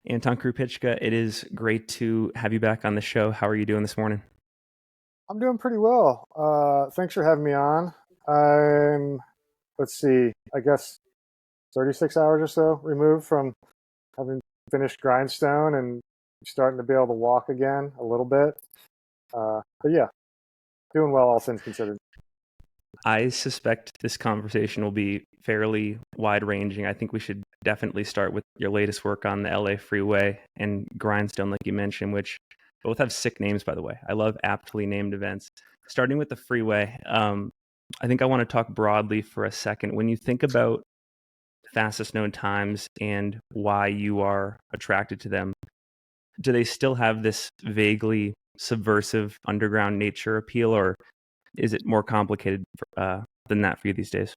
Anton Krupicka, it is great to have you back on the show. How are you doing this morning? I'm doing pretty well. Thanks for having me on. I'm, let's see, I guess 36 hours or so removed from having finished Grindstone and starting to be able to walk again a little bit. But yeah, doing well, all things considered. I suspect this conversation will be fairly wide ranging. I think we should definitely start with your latest work on the LA Freeway and Grindstone, like you mentioned, which both have sick names, by the way. I love aptly named events. Starting with the Freeway, I think I want to talk broadly for a second. When you think about fastest known times and why you are attracted to them, do they still have this vaguely subversive underground nature appeal, or is it more complicated than that for you these days?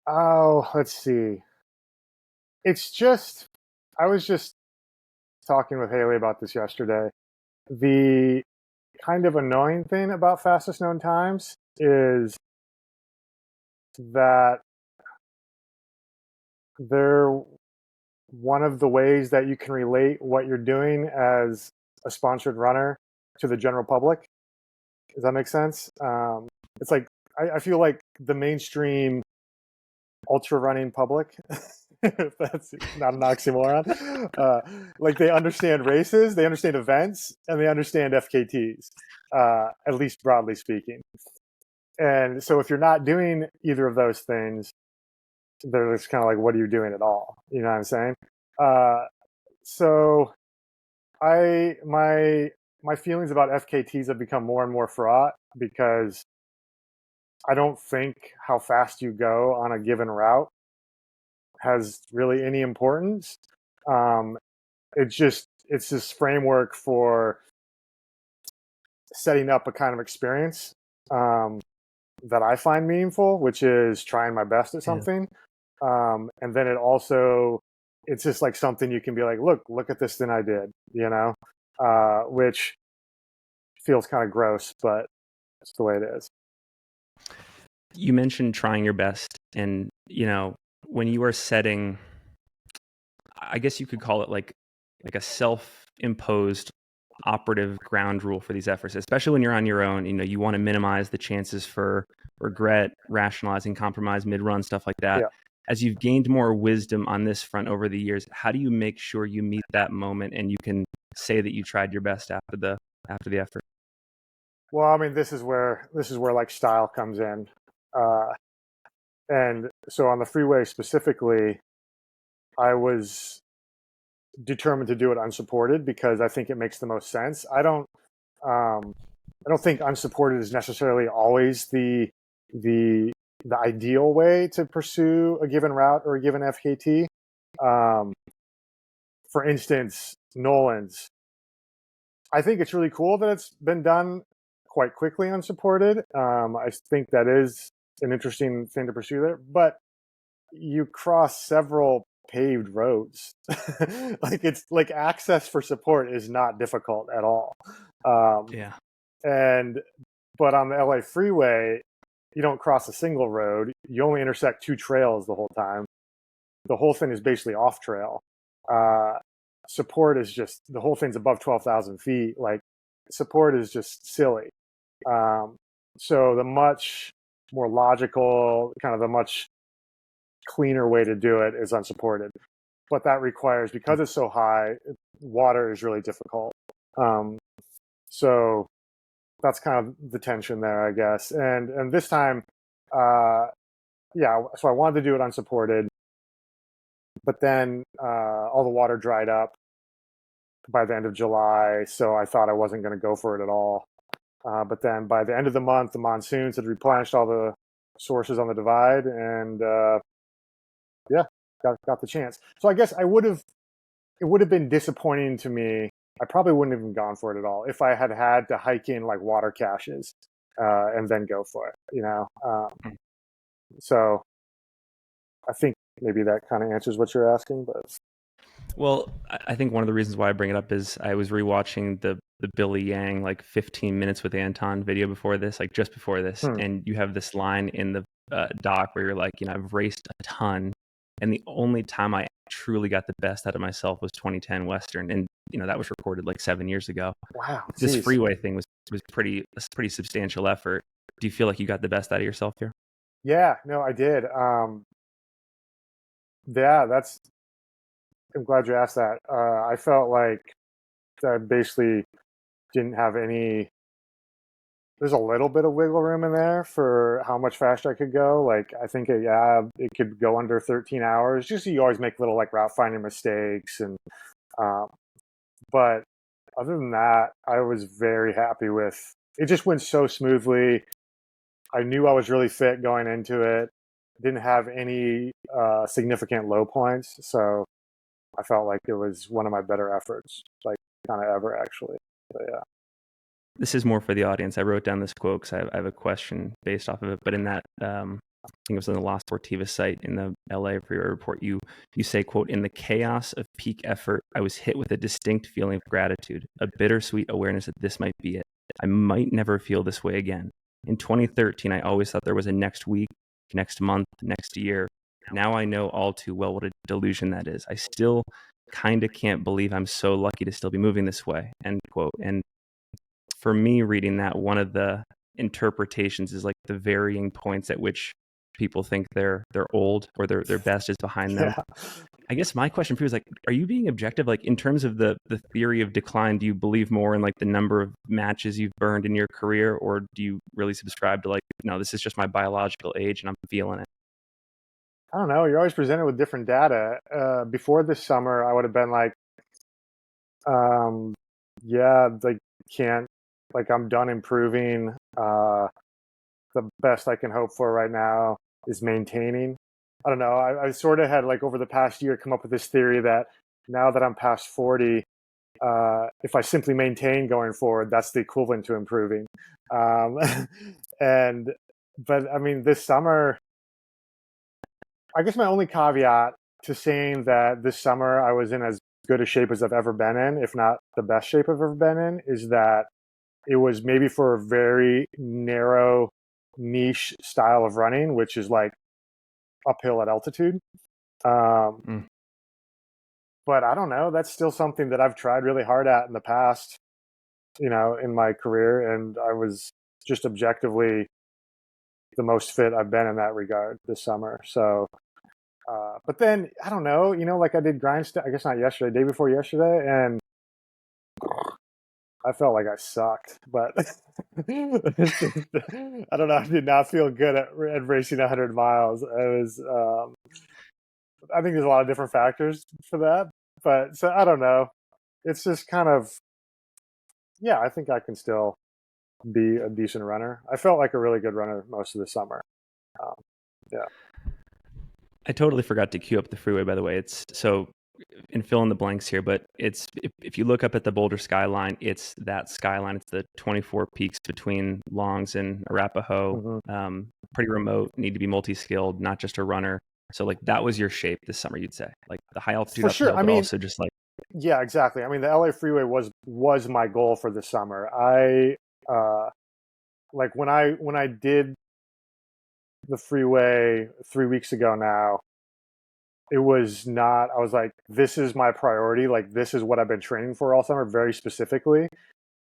Oh, let's see. It's just, I was just talking with Haley about this yesterday. The kind of annoying thing about fastest known times is that they're one of the ways that you can relate what you're doing as a sponsored runner to the general public. Does that make sense? It's like I feel like the mainstream ultra running public, if that's not an oxymoron, like they understand races, they understand events, and they understand FKTs, at least broadly speaking. And so if you're not doing either of those things, they're just kind of like, what are you doing at all? You know what I'm saying? Uh, so my feelings about FKTs have become more and more fraught because I don't think how fast you go on a given route has really any importance. Um, it's this framework for setting up a kind of experience that I find meaningful, which is trying my best at Yeah. something. And then it's just like something you can be like, look at this thing I did, which feels kind of gross, but it's the way it is. You mentioned trying your best, and when you are setting, I guess you could call it like a self-imposed operative ground rule for these efforts, especially when you're on your own. You want to minimize the chances for regret, rationalizing, compromise, mid-run, stuff like that. Yeah. As you've gained more wisdom on this front over the years, how do you make sure you meet that moment and you can say that you tried your best after the effort? Well, I mean, this is where like style comes in. Uh, and so on the Freeway specifically, I was determined to do it unsupported because I think it makes the most sense. I don't think unsupported is necessarily always the ideal way to pursue a given route or a given FKT. Um, for instance, Nolan's. I think it's really cool that it's been done quite quickly unsupported. I think that is an interesting thing to pursue there, but you cross several paved roads. Like it's like access for support is not difficult at all. Yeah. And but on the LA Freeway, you don't cross a single road. You only intersect two trails the whole time. The whole thing is basically off trail. Uh, Support is just the whole thing's above 12,000 feet. Like support is just silly. Um, so the much more logical, kind of the much cleaner way to do it is unsupported. But that requires, because it's so high, water is really difficult. So that's kind of the tension there, I guess. And this time, yeah, so I wanted to do it unsupported, but then all the water dried up by the end of July, so I thought I wasn't going to go for it at all. But then by the end of the month, the monsoons had replenished all the sources on the divide, and yeah, got the chance. So I guess it would have been disappointing to me. I probably wouldn't have even gone for it at all if I had to hike in like water caches and then go for it. So I think maybe that kind of answers what you're asking, but. Well, I think one of the reasons why I bring it up is I was rewatching the Billy Yang like 15 minutes with Anton video before this, like just before this, and you have this line in the doc where you're like, I've raced a ton, and the only time I truly got the best out of myself was 2010 Western. And, that was recorded like 7 years ago. Wow. This Geez. Freeway thing was a pretty substantial effort. Do you feel like you got the best out of yourself here? Yeah, no, I did. Yeah, I'm glad you asked that. I felt like I basically didn't have there's a little bit of wiggle room in there for how much faster I could go. Like, I think, it could go under 13 hours. Just you always make little like route finding mistakes. But other than that, I was very happy with it. Just went so smoothly. I knew I was really fit going into it. Didn't have any significant low points. So I felt like it was one of my better efforts, like kind of ever actually. But yeah. This is more for the audience. I wrote down this quote because I have a question based off of it. But in that, I think it was on the La Sportiva site in the LA Freeway report, you say, quote, "In the chaos of peak effort, I was hit with a distinct feeling of gratitude, a bittersweet awareness that this might be it. I might never feel this way again. In 2013, I always thought there was a next week, next month, next year. Now I know all too well what a delusion that is. I still kind of can't believe I'm so lucky to still be moving this way," end quote. And for me, reading that, one of the interpretations is like the varying points at which people think they're old or their best is behind them. Yeah. I guess my question for you is like, are you being objective? Like in terms of the theory of decline, do you believe more in like the number of matches you've burned in your career, or do you really subscribe to like, no, this is just my biological age and I'm feeling it? I don't know. You're always presented with different data. Before this summer, I would have been like, yeah, like can't, like I'm done improving. The best I can hope for right now is maintaining. I don't know. I sort of had like over the past year come up with this theory that now that I'm past 40, if I simply maintain going forward, that's the equivalent to improving. But I mean, this summer, I guess my only caveat to saying that this summer I was in as good a shape as I've ever been in, if not the best shape I've ever been in, is that it was maybe for a very narrow niche style of running, which is like uphill at altitude. But I don't know. That's still something that I've tried really hard at in the past, in my career. And I was just objectively the most fit I've been in that regard this summer. So, but then I don't know, like I did Grindstone, I guess not yesterday, day before yesterday. And I felt like I sucked, but I don't know. I did not feel good at racing 100 miles. I think there's a lot of different factors for that, but so I don't know. It's just kind of, yeah, I think I can still be a decent runner. I felt like a really good runner most of the summer. Yeah. I totally forgot to queue up the Freeway, by the way. It's so, and fill in the blanks here, but it's if you look up at the Boulder skyline, it's that skyline. It's the 24 peaks between Longs and Arapahoe. Mm-hmm. Pretty remote, need to be multi-skilled, not just a runner. So like that was your shape this summer, you'd say, like the high altitude For uphill, sure. I but mean, also just like, yeah, exactly. I mean, the LA Freeway was my goal for the summer. Like when I did the Freeway 3 weeks ago now, it was not, I was like, this is my priority. Like, this is what I've been training for all summer, very specifically.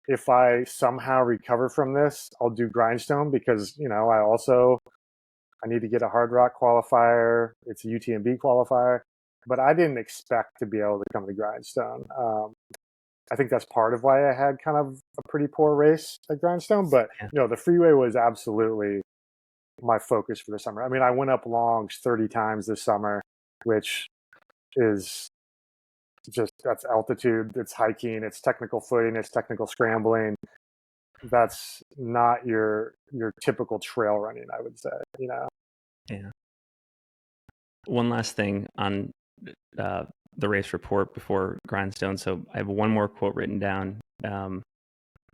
If I somehow recover from this, I'll do Grindstone because, I need to get a Hardrock qualifier. It's a UTMB qualifier. But I didn't expect to be able to come to Grindstone. I think that's part of why I had kind of a pretty poor race at Grindstone. But, the Freeway was absolutely my focus for the summer. I mean, I went up Longs 30 times this summer, which is just, that's altitude, it's hiking, it's technical footing, it's technical scrambling. That's not your typical trail running, I would say, Yeah. One last thing on the race report before Grindstone. So I have one more quote written down.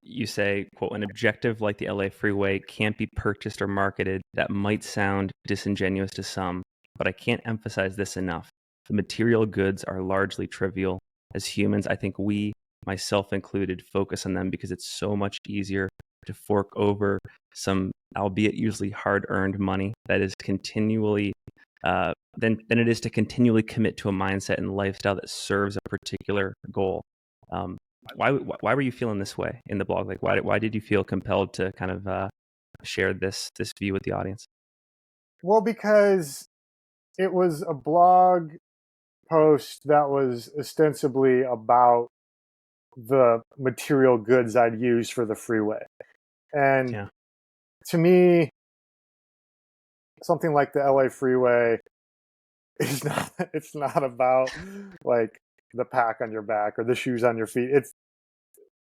You say, quote, "An objective like the LA Freeway can't be purchased or marketed. That might sound disingenuous to some, but I can't emphasize this enough. The material goods are largely trivial. As humans, I think we, myself included, focus on them because it's so much easier to fork over some, albeit usually hard-earned money that is continually than it is to continually commit to a mindset and lifestyle that serves a particular goal. Why were you feeling this way in the blog? Like, why did you feel compelled to kind of share this view with the audience? Well, because it was a blog post that was ostensibly about the material goods I'd use for the Freeway. And to me, something like the LA Freeway is it's not about like the pack on your back or the shoes on your feet.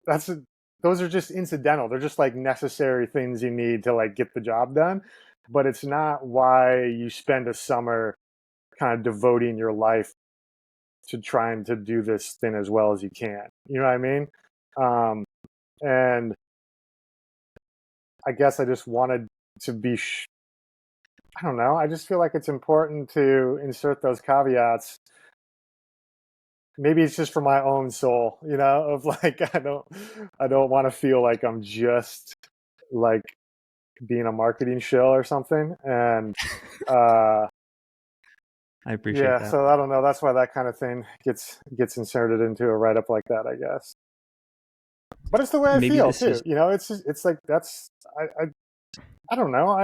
Those are just incidental. They're just like necessary things you need to like get the job done. But it's not why you spend a summer kind of devoting your life to trying to do this thing as well as you can. You know what I mean? And I guess I just wanted to be, I don't know. I just feel like it's important to insert those caveats. Maybe it's just for my own soul, you know, of like, I don't want to feel like I'm just like being a marketing shill or something. And, I appreciate that. So I don't know. That's why that kind of thing gets inserted into a write-up like that, I guess. But it's the way I feel too. You know, it's like that's I don't know.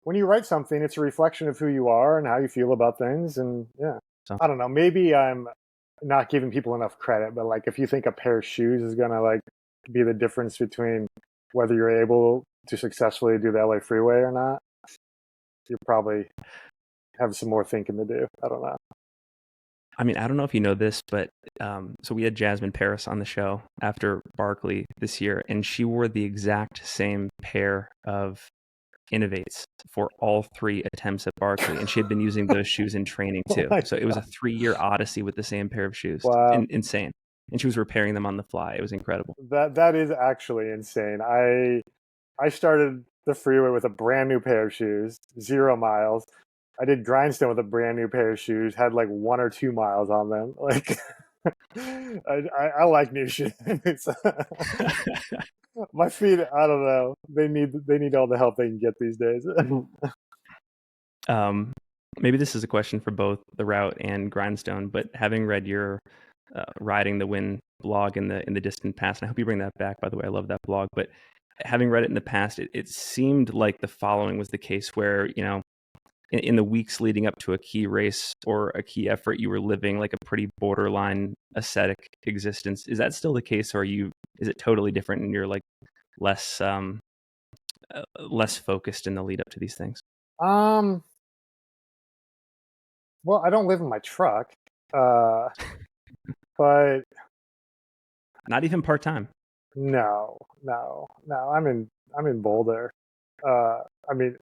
When you write something, it's a reflection of who you are and how you feel about things. And I don't know. Maybe I'm not giving people enough credit, but like if you think a pair of shoes is gonna like be the difference between whether you're able to successfully do the LA Freeway or not, you probably have some more thinking to do. I don't know. I mean, I don't know if you know this, but so we had Jasmine Paris on the show after Barkley this year, and she wore the exact same pair of Innovates for all 3 attempts at Barkley, and she had been using those shoes in training too. So it was a 3-year odyssey with the same pair of shoes. Wow. Insane. And she was repairing them on the fly. It was incredible. That is actually insane. I started the Freeway with a brand new pair of shoes, 0 miles. I did Grindstone with a brand new pair of shoes, had like 1 or 2 miles on them. Like, I like new shoes. My feet, I don't know. They need all the help they can get these days. Maybe this is a question for both the route and Grindstone, but having read your Riding the Wind blog in the distant past, and I hope you bring that back, by the way, I love that blog, but having read it in the past, it seemed like the following was the case where, you know, in the weeks leading up to a key race or a key effort, you were living like a pretty borderline ascetic existence. Is that still the case, or is it totally different and you're like less focused in the lead up to these things? Well, I don't live in my truck, but not even part-time. No. I'm in Boulder. I mean,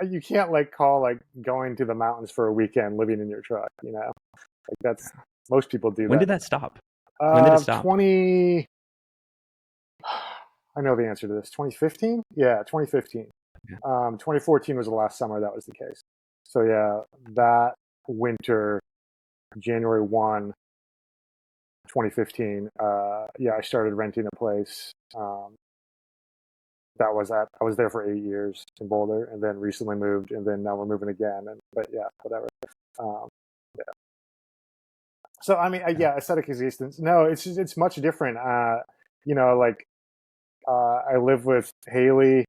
you can't like call like going to the mountains for a weekend living in your truck, you know? Like that's most people do that. When did that stop? When did it stop? I know the answer to this. 2015? Yeah, 2015. Yeah. 2014 was the last summer that was the case. So yeah, that winter, January 1, 2015, I started renting a place. I was there for 8 years in Boulder, and then recently moved, and then now we're moving again. But yeah, whatever. So I mean, aesthetic existence. No, it's much different. You know, like I live with Haley.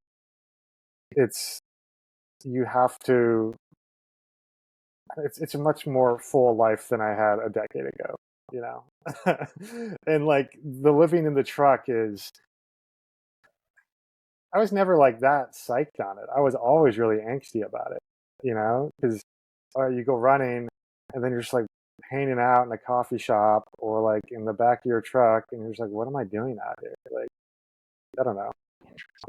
You have to. It's a much more full life than I had a decade ago. You know, and like the living in the truck is. I was never like that psyched on it. I was always really angsty about it, you know, because you go running and then you're just like hanging out in a coffee shop or like in the back of your truck and you're just like, what am I doing out here? Like, I don't know.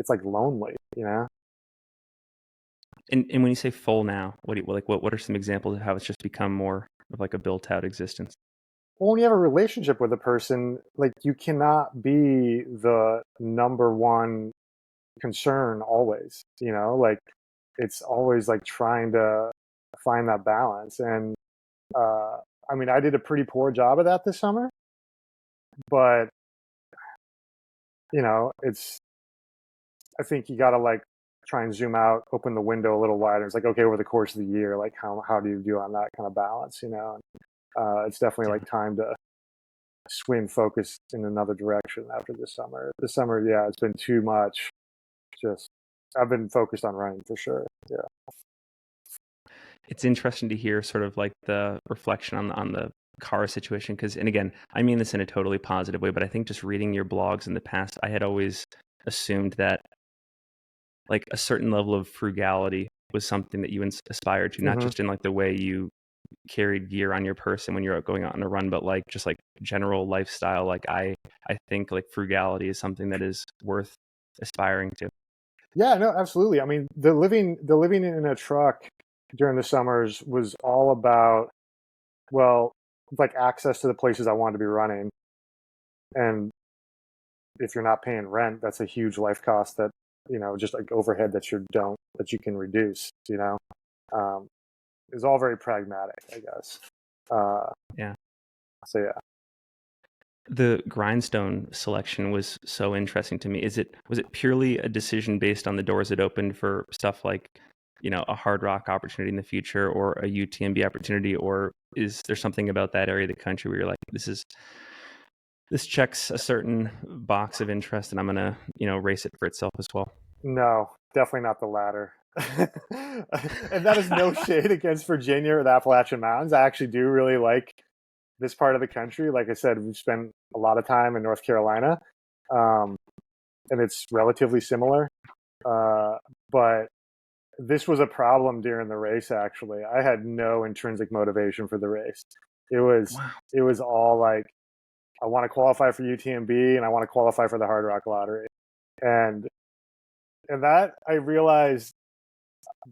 It's like lonely, you know? And when you say full now, what are some examples of how it's just become more of like a built out existence? Well, when you have a relationship with a person, like you cannot be the number one concern always, you know, like it's always like trying to find that balance. And I mean, I did a pretty poor job of that this summer, but you know, I think you got to like try and zoom out, open the window a little wider. It's like, okay, over the course of the year, like how do you do on that kind of balance, you know? It's definitely like time to swing focus in another direction after this summer. This summer, yeah, it's been too much. Just I've been focused on running for sure. Yeah. It's interesting to hear sort of like the reflection on the car situation, because, and again, I mean this in a totally positive way, but I think just reading your blogs in the past, I had always assumed that like a certain level of frugality was something that you aspired to, not just in like the way you carried gear on your person when you're going out on a run, but like just like general lifestyle. Like I think like frugality is something that is worth aspiring to. Yeah, no, absolutely. I mean, the living in a truck during the summers was all about, well, like access to the places I wanted to be running. And if you're not paying rent, that's a huge life cost that, you know, just like overhead that you can reduce, you know. It's all very pragmatic, I guess. Yeah. So yeah. The Grindstone selection was so interesting to me. Was it purely a decision based on the doors it opened for stuff like, you know, a Hardrock opportunity in the future or a UTMB opportunity, or is there something about that area of the country where you're like, this checks a certain box of interest and I'm gonna, you know, race it for itself as well? No, definitely not the latter. And that is no shade against Virginia or the Appalachian Mountains. I actually do really like this part of the country. Like I said, we've spent a lot of time in North Carolina, and it's relatively similar. But this was a problem during the race. Actually, I had no intrinsic motivation for the race. It was all like, I want to qualify for UTMB and I want to qualify for the Hardrock lottery, and that I realized.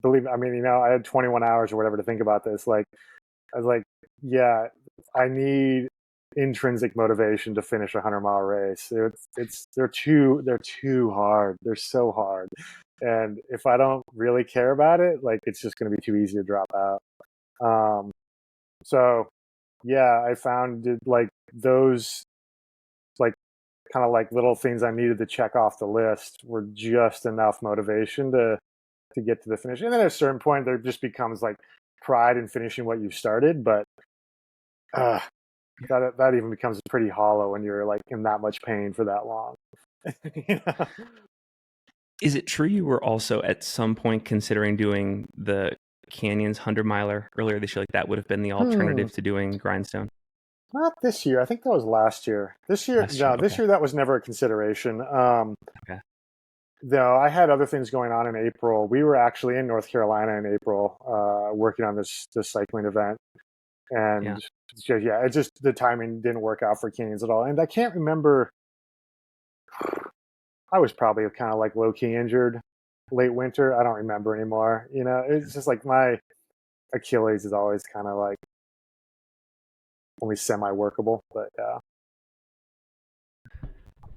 I mean, you know, I had 21 hours or whatever to think about this. Like, I was like, yeah, I need intrinsic motivation to finish a 100-mile race. They're too hard. They're so hard. And if I don't really care about it, like, it's just going to be too easy to drop out. So yeah, I found it, like, those, like, kind of like little things I needed to check off the list were just enough motivation to get to the finish. And then at a certain point, there just becomes like pride in finishing what you started. But that even becomes pretty hollow when you're like in that much pain for that long. You know? Is it true you were also at some point considering doing the Canyons 100-miler earlier this year? Like that would have been the alternative to doing Grindstone? Not this year. I think that was last year. This year, Last year, this okay. year that was never a consideration. Okay. Though I had other things going on in April. We were actually in North Carolina in April, working on this cycling event, and yeah, it just, the timing didn't work out for Canyons at all. And I can't remember. I was probably kind of like low key injured late winter. I don't remember anymore. You know, it's just like my Achilles is always kind of like only semi workable, but yeah.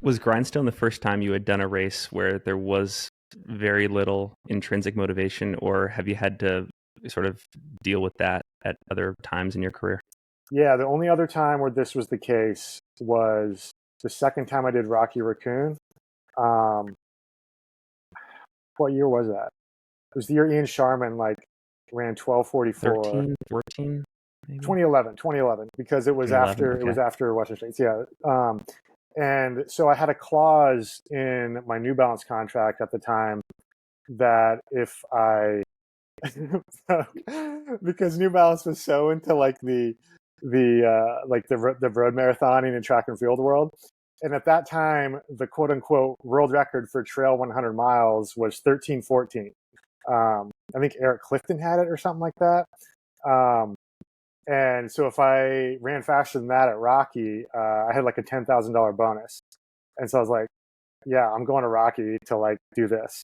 Was Grindstone the first time you had done a race where there was very little intrinsic motivation, or have you had to sort of deal with that at other times in your career? Yeah, the only other time where this was the case was the second time I did Rocky Raccoon. What year was that? It was the year Ian Sharman like ran 12:44. 13, 14, maybe? 2011, because it was 2011, after, okay. it was after Western States. Yeah. And so I had a clause in my New Balance contract at the time that if I because New Balance was so into like the road marathoning and track and field world. And at that time, the quote unquote world record for trail 100 miles was 13:14. I think Eric Clifton had it or something like that. And so if I ran faster than that at Rocky, I had like a $10,000 bonus. And so I was like, yeah, I'm going to Rocky to like do this.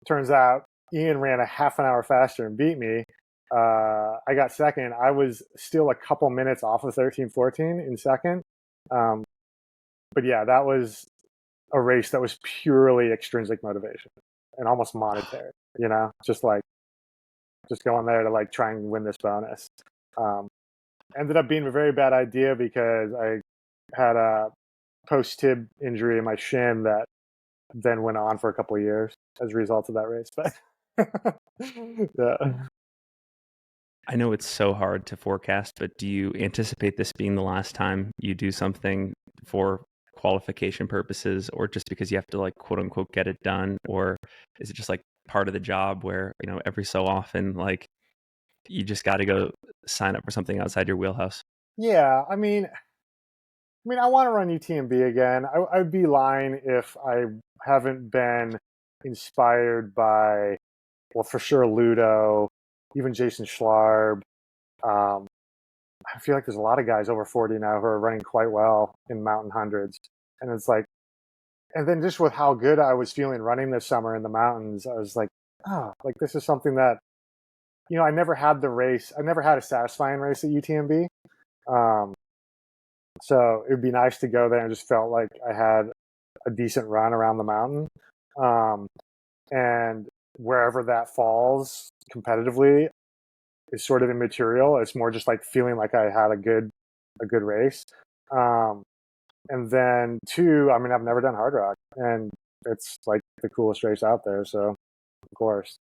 Turns out Ian ran a half an hour faster and beat me. I got second. I was still a couple minutes off of 13:14 in second. But yeah, that was a race that was purely extrinsic motivation and almost monetary, you know, just going there to like try and win this bonus. Ended up being a very bad idea because I had a post-tib injury in my shin that then went on for a couple of years as a result of that race. But yeah. I know it's so hard to forecast, but do you anticipate this being the last time you do something for qualification purposes, or just because you have to like quote unquote get it done? Or is it just like part of the job where, you know, every so often, like you just got to go sign up for something outside your wheelhouse? Yeah, I want to run UTMB again. I'd be lying if I haven't been inspired by, well, for sure, Ludo, even Jason Schlarb. Um, I feel like there's a lot of guys over 40 now who are running quite well in mountain hundreds. And it's like, and then just with how good I was feeling running this summer in the mountains, I was like, oh, like this is something that, I never had the race. I never had a satisfying race at UTMB. Um, so it would be nice to go there and just felt like I had a decent run around the mountain. Um, and wherever that falls competitively is sort of immaterial. It's more just like feeling like I had a good race. And then two, I've never done Hardrock, and it's like the coolest race out there. So of course,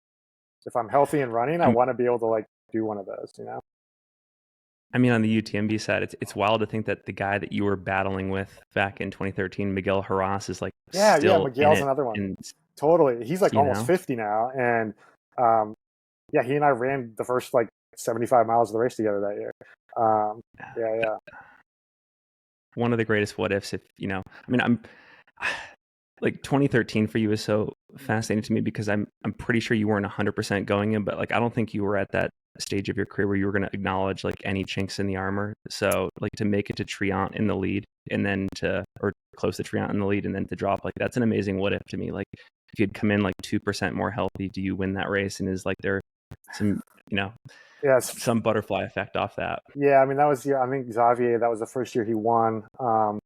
if I'm healthy and running, I want to be able to like do one of those, I mean, on the UTMB side, it's wild to think that the guy that you were battling with back in 2013, Miguel Harras, is like Yeah, still in Miguel's it. another one. And Totally. He's like you almost know, 50 now. And yeah, he and I ran the first like 75 miles of the race together that year. Yeah. one of the greatest what ifs. If I'm like 2013 for you is so fascinating to me because I'm pretty sure you weren't 100% going in, but like I don't think you were at that stage of your career where you were going to acknowledge like any chinks in the armor. So like to make it to Triant in the lead and then or close to Triant in the lead and then to drop, like that's an amazing what if to me. Like if you'd come in like 2% more healthy, do you win that race? And is like there some some butterfly effect off that? Yeah, that was I think Xavier, that was the first year he won. No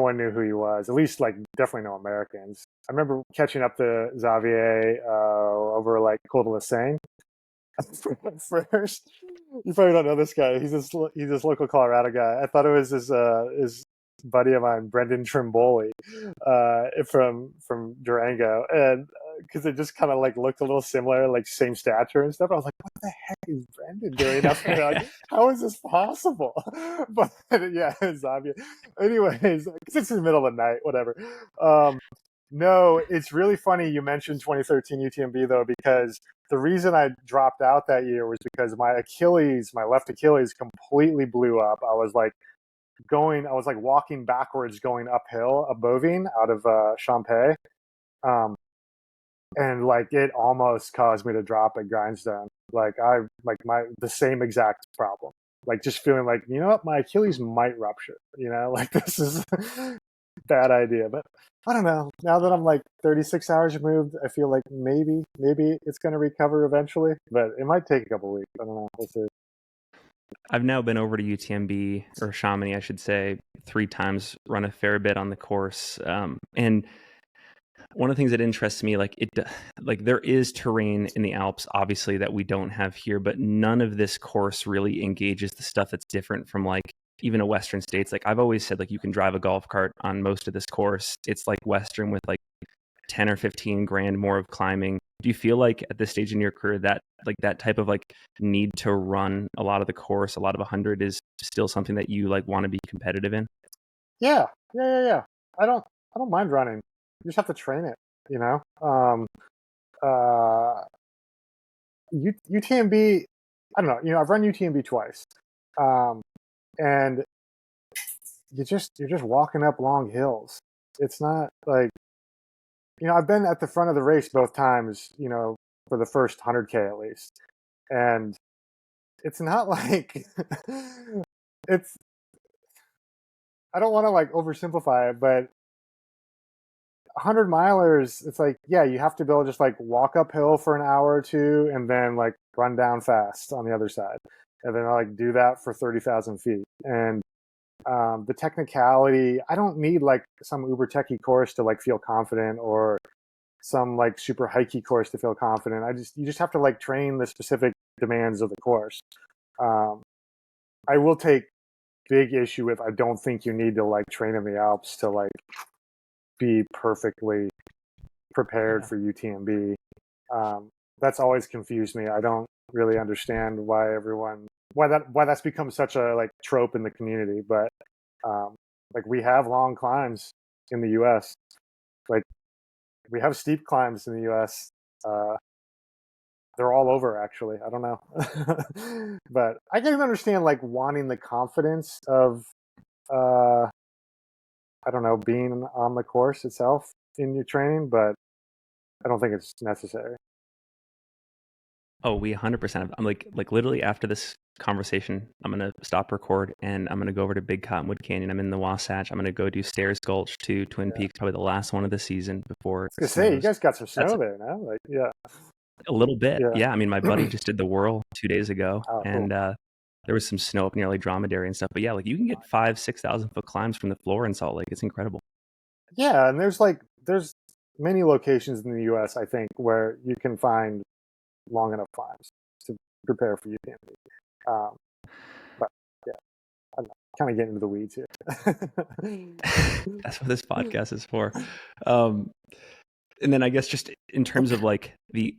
one knew who he was, at least like definitely no Americans. I remember catching up to Xavier over like Col de la Seine first. You probably don't know this guy. He's this local Colorado guy. I thought it was his buddy of mine, Brendan Trimboli, from Durango, and because it just kind of like looked a little similar, like same stature and stuff. I was like, what the heck is Brendan doing up there? Like, how is this possible? But yeah, Xavier. Anyways, because it's in the middle of the night, whatever. No, it's really funny you mentioned 2013 UTMB though, because the reason I dropped out that year was because my left Achilles completely blew up. I was like walking backwards going uphill a Bovine out of Champagne. And like it almost caused me to drop at Grindstone. Like the same exact problem. Like just feeling like, you know what, my Achilles might rupture, like this is a bad idea. But I don't know. Now that I'm like 36 hours removed, I feel like maybe it's going to recover eventually, but it might take a couple of weeks. I don't know. We'll see. I've now been over to UTMB, or Chamonix, I should say, 3 times, run a fair bit on the course. And one of the things that interests me, like there is terrain in the Alps, obviously, that we don't have here, but none of this course really engages the stuff that's different from like even a Western states. Like I've always said, like you can drive a golf cart on most of this course. It's like Western with like 10 or 15 grand more of climbing. Do you feel like at this stage in your career that like that type of like need to run a lot of the course, a lot of 100 is still something that you like want to be competitive in? Yeah. I don't mind running. You just have to train it, UTMB, I don't know, I've run UTMB twice. And you're just walking up long hills. It's not like, I've been at the front of the race both times, for the first 100K at least. And it's not like it's, I don't want to like oversimplify it, but 100 milers, it's like, yeah, you have to be able to just like walk uphill for an hour or two and then like run down fast on the other side. And then I like do that for 30,000 feet. And the technicality, I don't need like some uber techie course to like feel confident or some like super hikey course to feel confident. You just have to like train the specific demands of the course. I will take big issue with, I don't think you need to like train in the Alps to like be perfectly prepared for UTMB. That's always confused me. I don't really understand why that's become such a like trope in the community. But like we have long climbs in the U.S. Like we have steep climbs in the U.S. They're all over, actually. I don't know, but I can understand like wanting the confidence of I don't know, being on the course itself in your training, but I don't think it's necessary. Oh, we 100%. I'm like literally after this conversation, I'm going to stop record and I'm going to go over to Big Cottonwood Canyon. I'm in the Wasatch. I'm going to go do Stairs Gulch to Twin Peaks, probably the last one of the season before I was gonna say, you guys got some snow there now. Like, yeah. A little bit. Yeah. I mean, my buddy just did the whirl 2 days ago and there was some snow up near like Dromedary and stuff. But yeah, like you can get 5,000-6,000 foot climbs from the floor in Salt Lake. It's incredible. Yeah. And there's many locations in the US, I think, where you can find long enough climbs to prepare for UTMB. But yeah, I'm kind of getting into the weeds here. That's what this podcast is for. And then I guess just in terms of like the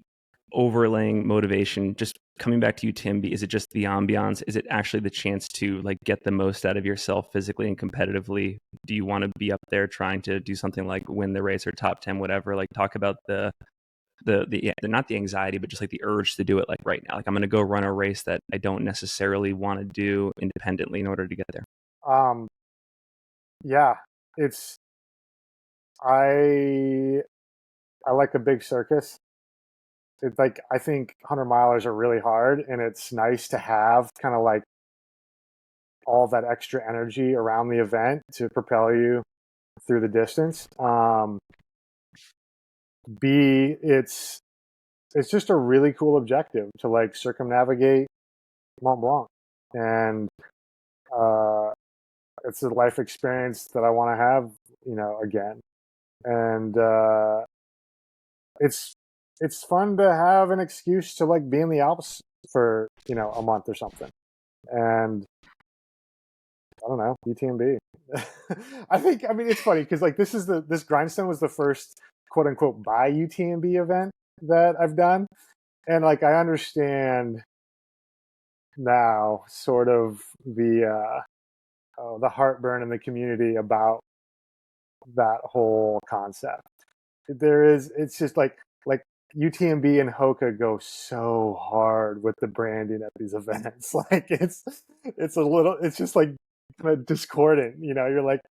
overlaying motivation, just coming back to UTMB, is it just the ambiance? Is it actually the chance to like get the most out of yourself physically and competitively? Do you want to be up there trying to do something like win the race or top 10, whatever? Like talk about the not the anxiety, but just like the urge to do it like right now. Like I'm going to go run a race that I don't necessarily want to do independently in order to get there. Yeah, I like a big circus. It's like, I think 100 milers are really hard, and it's nice to have kind of like all that extra energy around the event to propel you through the distance. B, it's just a really cool objective to like circumnavigate Mont Blanc, and it's a life experience that I want to have, again. And it's fun to have an excuse to like be in the Alps for a month or something. And I don't know, UTMB. I mean it's funny because like this Grindstone was the first quote unquote by UTMB event that I've done, and like I understand now sort of the heartburn in the community about that whole concept. It's just like UTMB and Hoka go so hard with the branding at these events. Like it's just like kind of discordant, you're like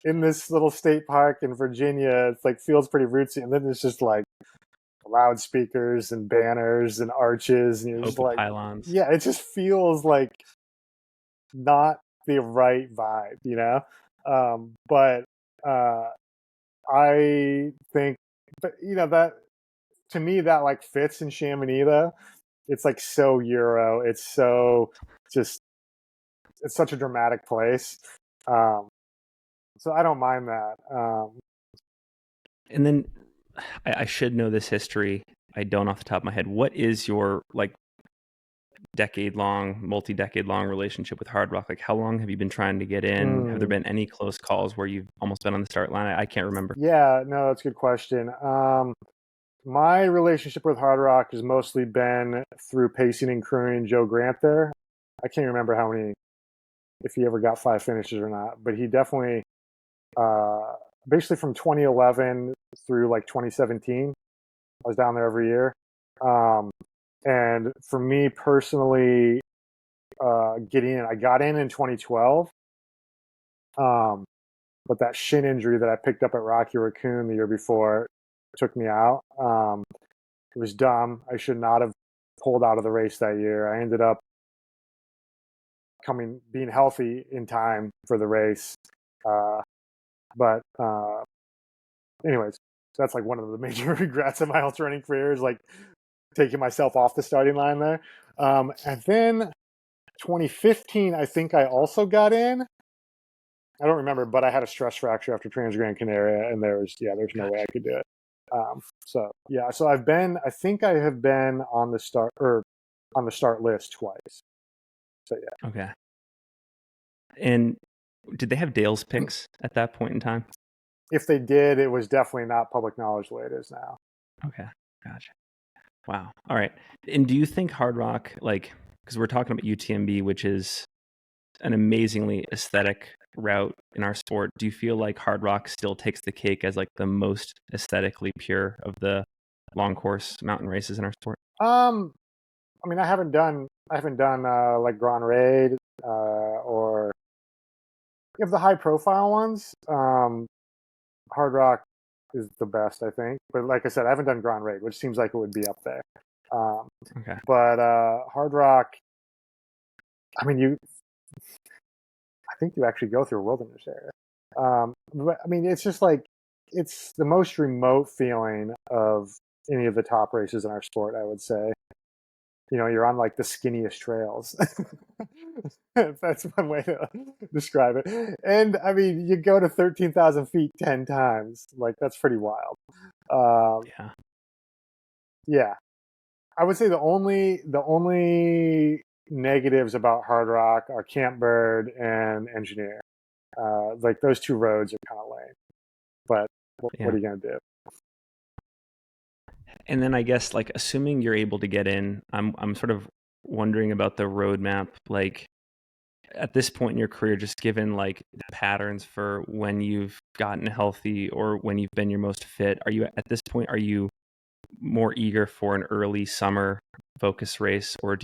in this little state park in Virginia, it's like feels pretty rootsy, and then it's just like loudspeakers and banners and arches, and you're just like pylons. Yeah, it just feels like not the right vibe, but I think, but that to me that like fits in Chamonix though. It's like so Euro. It's so just it's such a dramatic place. So I don't mind that. And then I should know this history. I don't off the top of my head. What is your like multi-decade long relationship with Hardrock? Like how long have you been trying to get in? Have there been any close calls where you've almost been on the start line? I can't remember. Yeah, no, that's a good question. My relationship with Hardrock has mostly been through pacing and crewing Joe Grant there. I can't remember if he ever got 5 finishes or not, but he definitely, basically from 2011 through like 2017, I was down there every year. And for me personally, getting in, I got in 2012. But that shin injury that I picked up at Rocky Raccoon the year before took me out. It was dumb. I should not have pulled out of the race that year. I ended up being healthy in time for the race. But anyways, that's like one of the major regrets of my ultra running career is like taking myself off the starting line there. And then 2015, I think I also got in. I don't remember, but I had a stress fracture after Trans-Gran Canaria, and there's no way I could do it. So I think I have been on the start list twice. So yeah. Okay. And did they have Dale's picks at that point in time? if they did, it was definitely not public knowledge the way it is now. Okay, gotcha. Wow. All right. And do you think Hardrock, like, because we're talking about UTMB, which is an amazingly aesthetic route in our sport, do you feel like Hardrock still takes the cake as like the most aesthetically pure of the long course mountain races in our sport? I mean, I haven't done like Grand Raid or of the high profile ones. Hard Rock is the best, I think. But like I said, I haven't done Grand Raid, which seems like it would be up there. Okay. But Hard Rock, I mean, I think you actually go through a wilderness area. But, I mean, it's just like, it's the most remote feeling of any of the top races in our sport, I would say. You know, you're on like the skinniest trails. That's one way to describe it. And I mean, you go to 13,000 feet 10 times. Like, that's pretty wild. Yeah. Yeah. I would say the only negatives about Hard Rock are Camp Bird and Engineer. Like, those two roads are kind of lame. But what are you going to do? And then I guess, like, assuming you're able to get in, I'm sort of wondering about the roadmap. Like, at this point in your career, just given like the patterns for when you've gotten healthy or when you've been your most fit, are you at this point, are you more eager for an early summer focus race, or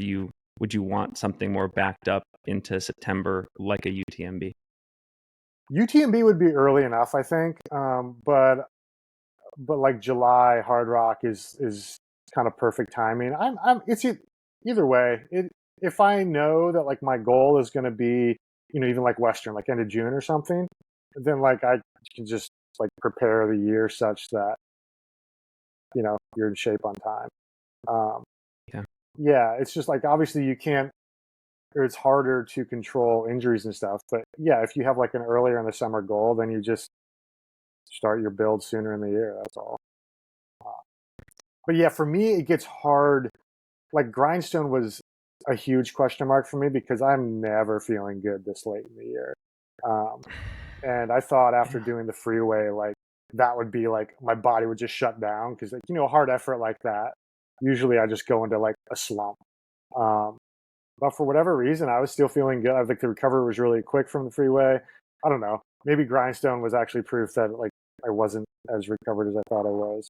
would you want something more backed up into September, like a UTMB? UTMB would be early enough, I think. But like July Hard Rock is kind of perfect timing. It's either way. If I know that like my goal is going to be, you know, even like Western, like end of June or something, then like I can just like prepare the year such that, you know, you're in shape on time. Yeah. Yeah, it's just like obviously you can't, or it's harder to control injuries and stuff. But yeah, if you have like an earlier in the summer goal, then you just start your build sooner in the year. That's all. But yeah, for me, it gets hard. Like Grindstone was a huge question mark for me because I'm never feeling good this late in the year. And I thought after doing the Freeway, like that would be like my body would just shut down because, like, you know, hard effort like that, usually I just go into like a slump. But for whatever reason, I was still feeling good. I think the recovery was really quick from the Freeway. I don't know. Maybe Grindstone was actually proof that like I wasn't as recovered as I thought I was.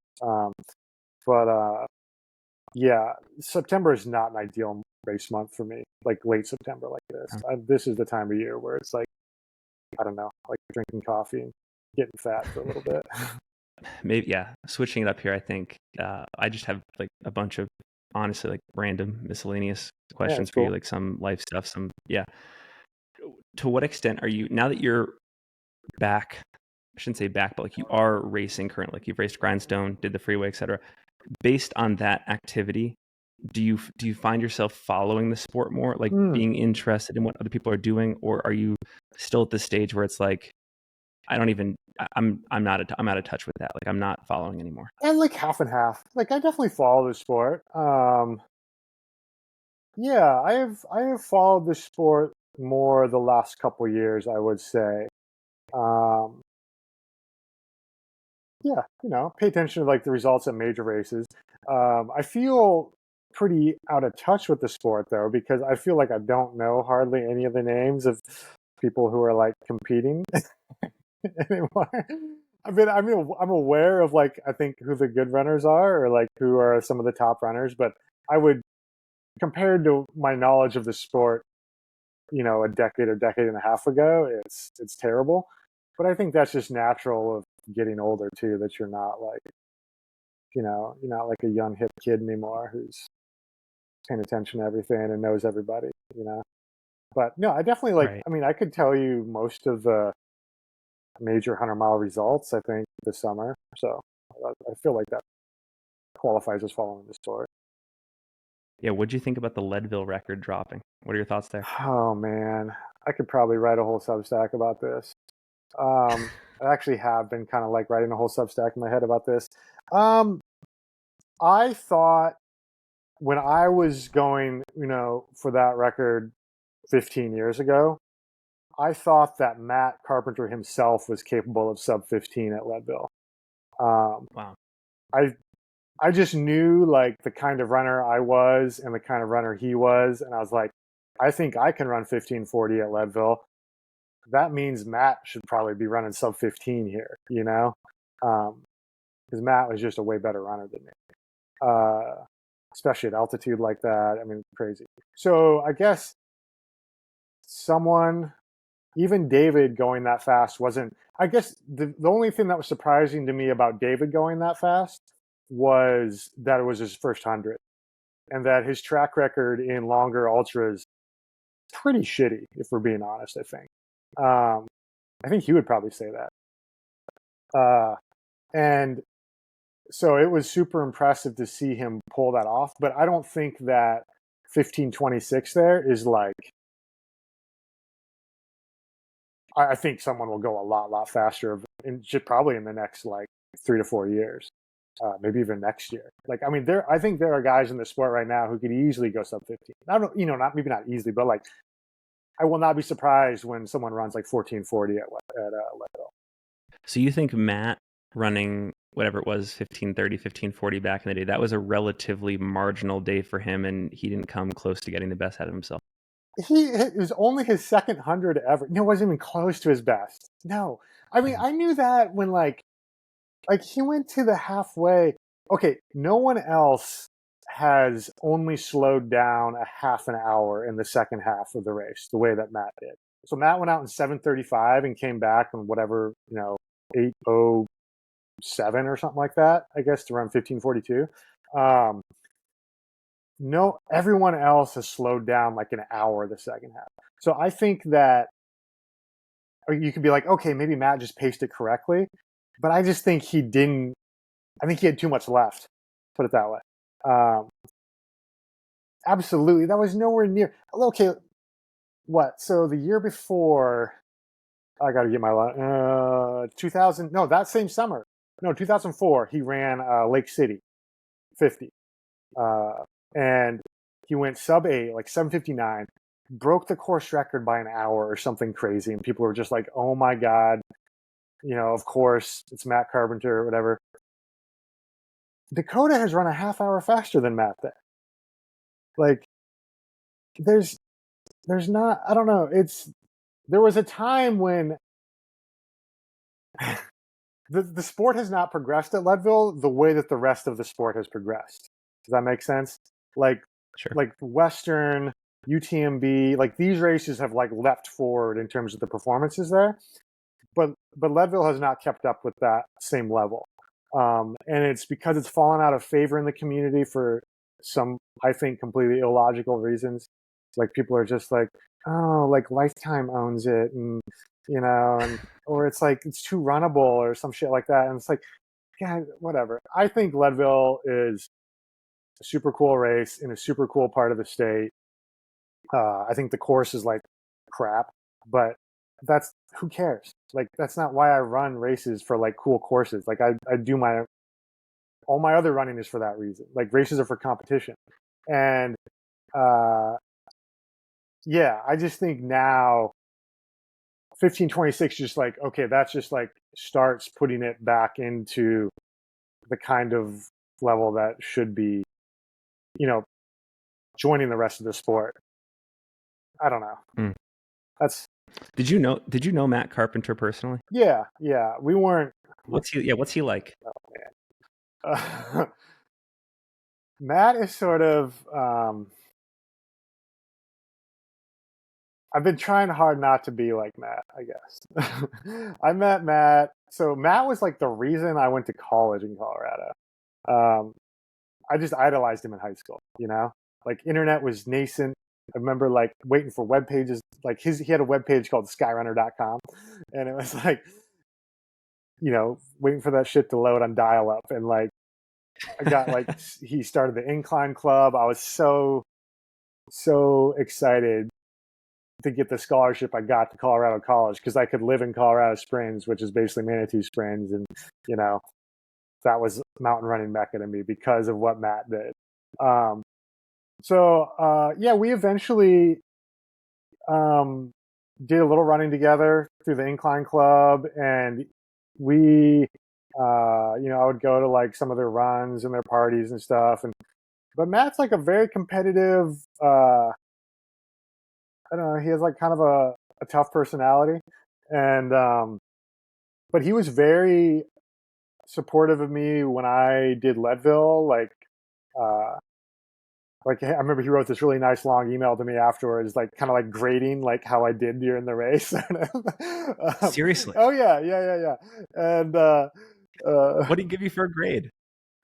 But yeah, September is not an ideal race month for me. Like late September, like this. This is the time of year where it's like, I don't know, like drinking coffee and getting fat for a little bit. Maybe, yeah. Switching it up here, I think I just have like a bunch of honestly like random miscellaneous questions for you, like some life stuff, some To what extent are you, now that you're back, I shouldn't say back, but like you are racing currently, like you've raced Grindstone, did the Freeway, etc. Based on that activity, do you find yourself following the sport more, like being interested in what other people are doing, or are you still at the stage where it's like, I'm out of touch with that, like I'm not following anymore? And like half and half. Like I definitely follow the sport. Yeah, I have followed the sport more the last couple years, I would say. Um, yeah, you know, pay attention to like the results at major races. I feel pretty out of touch with the sport though, because I feel like I don't know hardly any of the names of people who are like competing anymore. I'm aware of like I think who the good runners are or like who are some of the top runners, but I would, compared to my knowledge of the sport, you know, a decade or decade and a half ago, it's terrible. But I think that's just natural of getting older too, that you're not like, you know, you're not like a young hip kid anymore who's paying attention to everything and knows everybody, you know. But no, I definitely like, Right. I mean, I could tell you most of the major 100-mile results, I think, this summer. So I feel like that qualifies as following the sport. Yeah, what'd you think about the Leadville record dropping? What are your thoughts there? Oh man, I could probably write a whole Substack about this. I actually have been kind of like writing a whole Substack in my head about this. I thought when I was going, you know, for that record 15 years ago, I thought that Matt Carpenter himself was capable of sub 15 at Leadville. Wow. I just knew like the kind of runner I was and the kind of runner he was, and I was like, I think I can run 15:40 at Leadville. That means Matt should probably be running sub 15 here, you know, because Matt was just a way better runner than me, especially at altitude like that. I mean, crazy. So I guess even David going that fast wasn't. I guess the only thing that was surprising to me about David going that fast was that it was his first 100, and that his track record in longer ultras pretty shitty, if we're being honest. I think he would probably say that. And so it was super impressive to see him pull that off. But I don't think that 15:26 there is like. I think someone will go a lot faster, probably in the next like 3 to 4 years, maybe even next year. Like, I mean, I think there are guys in the sport right now who could easily go sub 15. I don't, not easily, but like, I will not be surprised when someone runs like 14:40 at Leadville. So you think Matt running whatever it was, 15:30, 15:40 back in the day, that was a relatively marginal day for him, and he didn't come close to getting the best out of himself? It was only his second 100 ever. No, it wasn't even close to his best. No. I mean, I knew that when like he went to the halfway. Okay, no one else has only slowed down a half an hour in the second half of the race the way that Matt did. So Matt went out in 7:35 and came back in whatever, 8:07 or something like that, I guess, to run 15:42. No, everyone else has slowed down like an hour the second half. So I think that, or you could be like, okay, maybe Matt just paced it correctly, but I just think he didn't. I think he had too much left, put it that way. Absolutely, that was nowhere near. Okay, what? So the year before, I got to get my 2000. No, that same summer. No, 2004. He ran Lake City, 50. And he went sub 8, like 7:59, broke the course record by an hour or something crazy. And people were just like, oh my God, of course, it's Matt Carpenter or whatever. Dakota has run a half hour faster than Matt there. Like, there's not, I don't know. There was a time when the sport has not progressed at Leadville the way that the rest of the sport has progressed. Does that make sense? Like, sure. Like Western, UTMB, like these races have like leapt forward in terms of the performances there, but Leadville has not kept up with that same level, and it's because it's fallen out of favor in the community for some, I think, completely illogical reasons. Like people are just like, oh, like Lifetime owns it, and or it's like it's too runnable or some shit like that, and it's like, yeah, whatever. I think Leadville is a super cool race in a super cool part of the state. I think the course is like crap, but who cares? Like, that's not why I run races, for like cool courses. Like I do all my other running is for that reason. Like races are for competition. And yeah, I just think now 15:26 just like, okay, that's just like starts putting it back into the kind of level that should be, joining the rest of the sport. I don't know. Did you know Matt Carpenter personally? Yeah. We weren't. What's he like? Oh man. Matt is sort of. I've been trying hard not to be like Matt, I guess. I met Matt. So Matt was like the reason I went to college in Colorado. I just idolized him in high school, like internet was nascent. I remember like waiting for web pages. Like he had a web page called skyrunner.com, and it was like, waiting for that shit to load on dial up. And like, I got like, he started the incline club. I was so excited to get the scholarship I got to Colorado College, because I could live in Colorado Springs, which is basically Manitou Springs. And, that was mountain running mecca to me because of what Matt did. Yeah, we eventually did a little running together through the Incline Club, and we, I would go to like some of their runs and their parties and stuff. But Matt's like a very competitive. I don't know. He has like kind of a tough personality, and but he was very supportive of me when I did Leadville. Uh, I remember he wrote this really nice long email to me afterwards, like kind of like grading like how I did during the race. Seriously? Oh yeah. And What did he give you for a grade?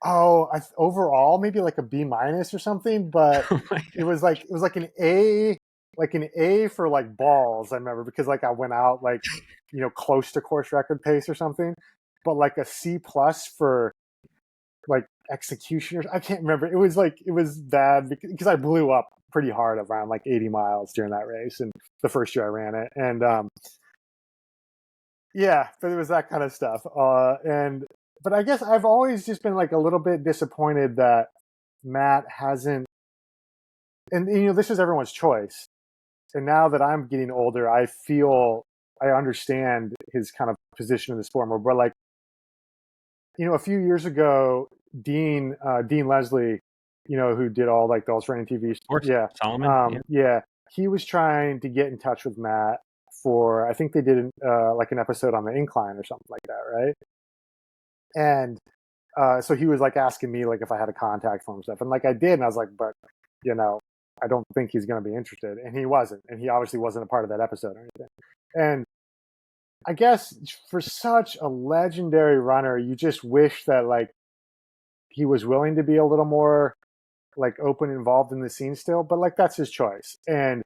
overall maybe like a B- or something, but Oh my it God. was like an A, like an A for like balls. I remember because like I went out like close to course record pace or something, but like a C+ for like executioners. I can't remember. It was bad because I blew up pretty hard around like 80 miles during that race, and the first year I ran it, and yeah, but it was that kind of stuff. But I guess I've always just been like a little bit disappointed that Matt hasn't. And this is everyone's choice. And now that I'm getting older, I understand his kind of position in the sport more. But like, a few years ago, Dean Leslie, who did all like the ultrarunning TV, Of course, yeah, Solomon. Yeah. yeah, he was trying to get in touch with Matt for, I think they did like an episode on the Incline or something like that, right? And so he was like asking me like if I had a contact for him and stuff, and like I did, and I was like, but I don't think he's going to be interested, and he wasn't, and he obviously wasn't a part of that episode or anything. And I guess for such a legendary runner, you just wish that like he was willing to be a little more like open, involved in the scene still, but like that's his choice. And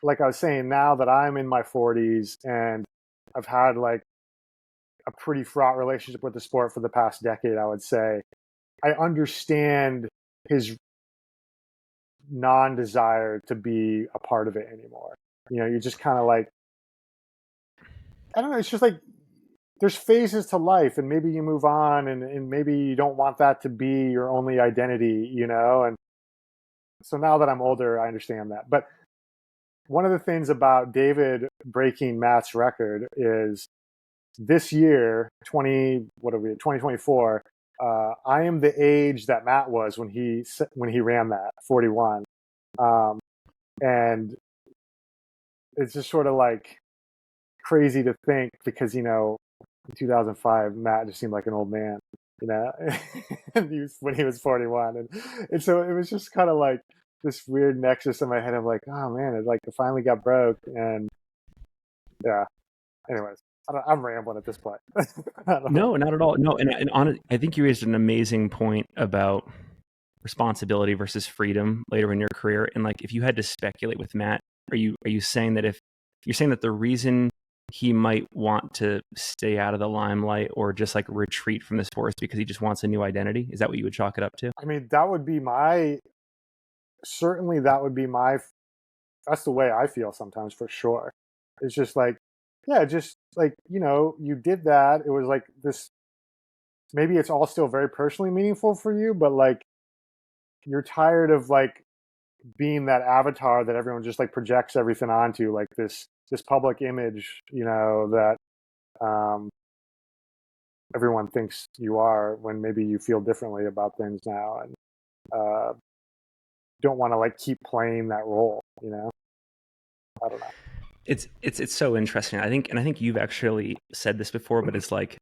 like I was saying, now that I'm in my 40s and I've had like a pretty fraught relationship with the sport for the past decade, I would say, I understand his non-desire to be a part of it anymore. You're just kind of like, I don't know, it's just like there's phases to life, and maybe you move on, and maybe you don't want that to be your only identity, and so now that I'm older, I understand that. But one of the things about David breaking Matt's record is this year, 2024, I am the age that Matt was when he ran that 41, and it's just sort of like crazy to think because in 2005 Matt just seemed like an old man, when he was 41, and so it was just kind of like this weird nexus in my head of like, oh man, it finally got broke, and yeah. Anyways, I'm rambling at this point. No, not at all. No, I think you raised an amazing point about responsibility versus freedom later in your career. And like, if you had to speculate with Matt, are you saying that if you're saying that the reason he might want to stay out of the limelight or just like retreat from the sport is because he just wants a new identity? Is that what you would chalk it up to? I mean, that would be that's the way I feel sometimes, for sure. It's just like, yeah, just like, you did that. It was like this, maybe it's all still very personally meaningful for you, but like, you're tired of like being that avatar that everyone just like projects everything onto, like this public image, that everyone thinks you are, when maybe you feel differently about things now, and don't want to like keep playing that role. I don't know. It's so interesting. I think you've actually said this before, but it's like,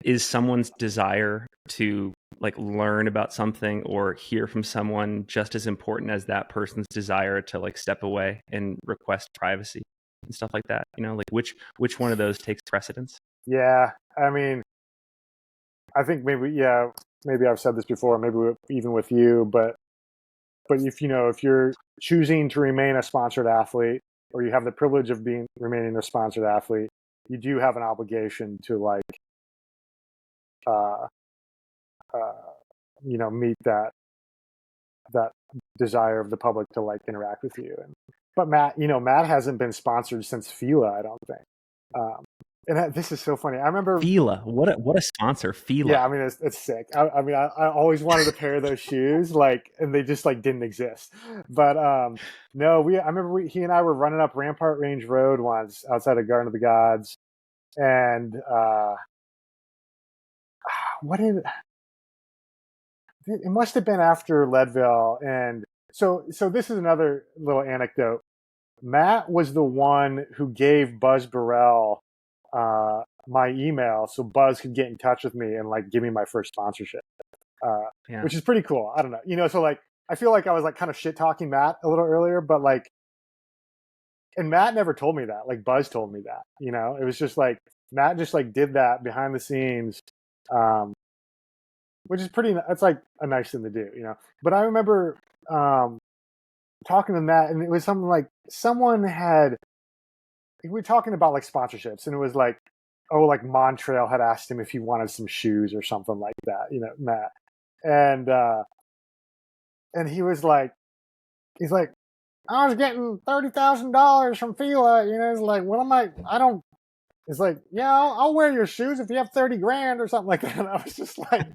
is someone's desire to like learn about something or hear from someone just as important as that person's desire to like step away and request privacy and stuff like that? Like which one of those takes precedence? Yeah, I mean, I think maybe I've said this before, maybe even with you, but if you're choosing to remain a sponsored athlete, or you have the privilege of remaining a sponsored athlete, you do have an obligation to like meet that desire of the public to like interact with you. But Matt hasn't been sponsored since Fila, I don't think. And this is so funny. I remember Fila. What a sponsor, Fila. Yeah, I mean it's sick. I mean I always wanted a pair of those shoes, like, and they just like didn't exist. But no, I remember he and I were running up Rampart Range Road once outside of Garden of the Gods, and what did it must have been after Leadville, and so this is another little anecdote. Matt was the one who gave Buzz Burrell my email so Buzz could get in touch with me and like give me my first sponsorship, which is pretty cool. I don't know, so like I feel like I was like kind of shit talking Matt a little earlier, but like, and Matt never told me that. Like Buzz told me that. It was just like Matt just like did that behind the scenes, which is pretty. It's like a nice thing to do, But I remember talking to Matt, and it was something like we were talking about like sponsorships, and it was like, oh, like Montrail had asked him if he wanted some shoes or something like that, Matt. And he was like, I was getting $30,000 from Fila, it's like, what am I don't, it's like, yeah, I'll wear your shoes if you have 30 grand or something like that. And I was just like,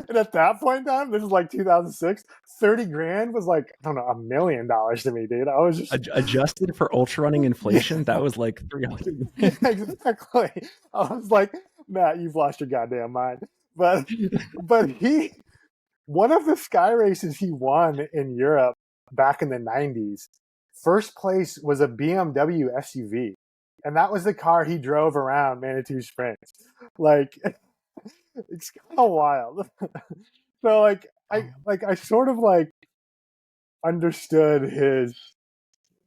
and at that point in time, this is like 2006, 30 grand was like, I don't know, $1 million to me, dude. I was just adjusted for ultra running inflation. That was like 300. Exactly. I was like, Matt, you've lost your goddamn mind. But one of the sky races he won in Europe back in the 90s, first place was a BMW SUV. And that was the car he drove around Manitou Springs. Like, it's kind of wild. So I sort of like understood his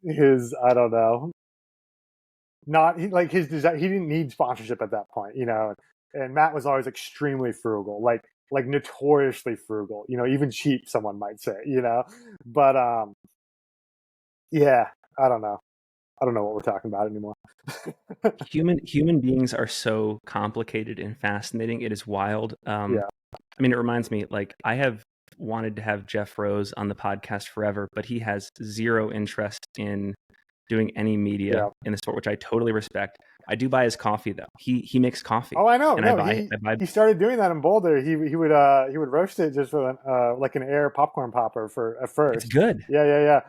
I don't know, not like his desire. He didn't need sponsorship at that point, and Matt was always extremely frugal, like notoriously frugal, even cheap, someone might say, but yeah, I don't know what we're talking about anymore. Human beings are so complicated and fascinating. It is wild. Yeah. I mean, it reminds me, like, I have wanted to have Geoff Roes on the podcast forever, but he has zero interest in doing any media in the sport, which I totally respect. I do buy his coffee though. He makes coffee. Oh, I know. And no, I buy. He started doing that in Boulder. He would roast it just with like an air popcorn popper at first. It's good. Yeah.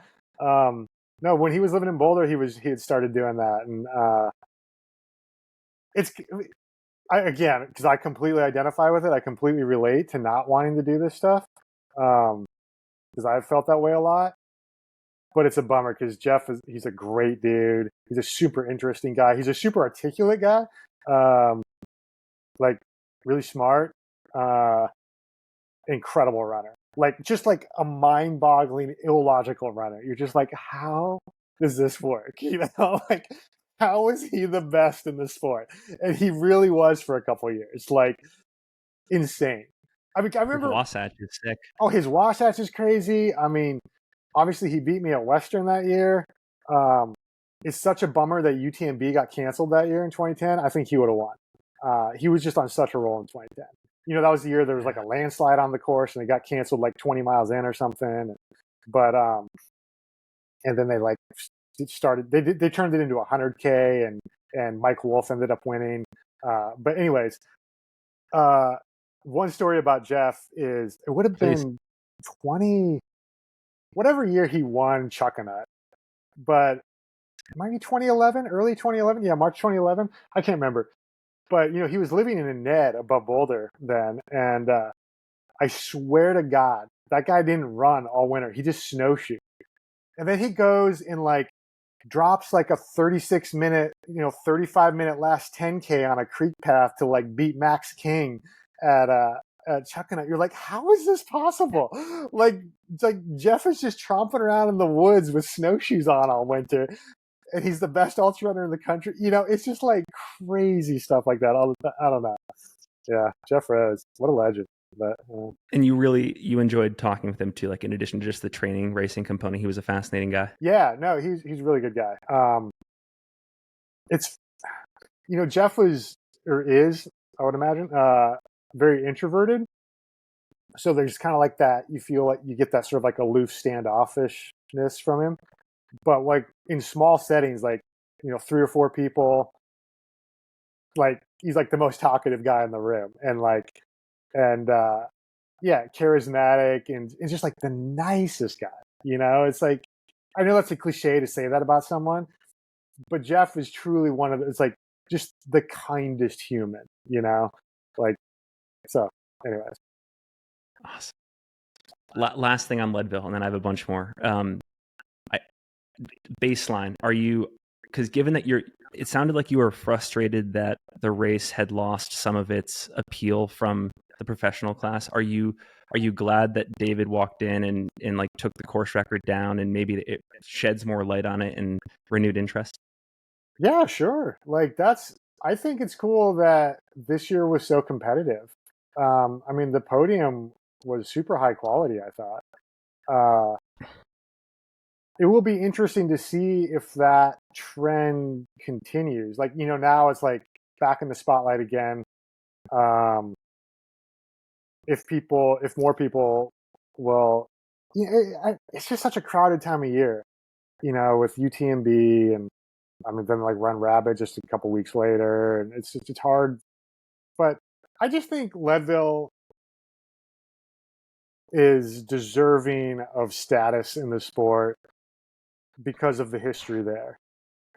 No, when he was living in Boulder, he had started doing that, and again, because I completely identify with it. I completely relate to not wanting to do this stuff, because I've felt that way a lot. But it's a bummer because he's a great dude. He's a super interesting guy. He's a super articulate guy, like really smart, incredible runner. Like just like a mind-boggling, illogical runner. You're just like, how does this work? Like how is he the best in the sport? And he really was for a couple of years. Like insane. I mean, I remember his Wasatch is sick. Oh, his Wasatch is crazy. I mean, obviously he beat me at Western that year. It's such a bummer that UTMB got canceled that year in 2010. I think he would have won. He was just on such a roll in 2010. That was the year there was like a landslide on the course and it got canceled like 20 miles in or something. But and then they like started. They turned it into 100K and Mike Wolf ended up winning. But anyways, one story about Geoff is it would have been 20. Whatever year he won Chuckanut, but it might be 2011, early 2011. Yeah, March 2011. I can't remember. But, he was living in a ned above Boulder then. And I swear to God, that guy didn't run all winter. He just snowshoed. And then he goes and like drops like a 36-minute, 35-minute last 10K on a creek path to like beat Max King at Chuckanut. You're like, how is this possible? Like Geoff is just tromping around in the woods with snowshoes on all winter, and he's the best ultra runner in the country. It's just like crazy stuff like that all the time. I don't know. Yeah, Geoff Roes, what a legend. But and you enjoyed talking with him too. Like in addition to just the training racing component, he was a fascinating guy. Yeah, no, he's a really good guy. It's Geoff was or is, I would imagine, very introverted. So there's kind of like that, you feel like you get that sort of like aloof standoffishness from him. But like in small settings, like, 3 or 4 people, like he's like the most talkative guy in the room, and yeah, charismatic, and just like the nicest guy. It's like, I know that's a cliche to say that about someone, but Geoff is truly one of the, it's like just the kindest human, like, so anyways. Awesome. Last thing on Leadville, and then I have a bunch more. Baseline, are you, because given that it sounded like you were frustrated that the race had lost some of its appeal from the professional class. Are you glad that David walked in and like took the course record down, and maybe it sheds more light on it and renewed interest? Yeah, sure. Like I think it's cool that this year was so competitive. I mean, the podium was super high quality, I thought. It will be interesting to see if that trend continues. Like, now it's like back in the spotlight again. If more people will, it's just such a crowded time of year, with UTMB, and I mean, then like Run Rabbit just a couple weeks later, and it's hard. But I just think Leadville is deserving of status in the sport because of the history there.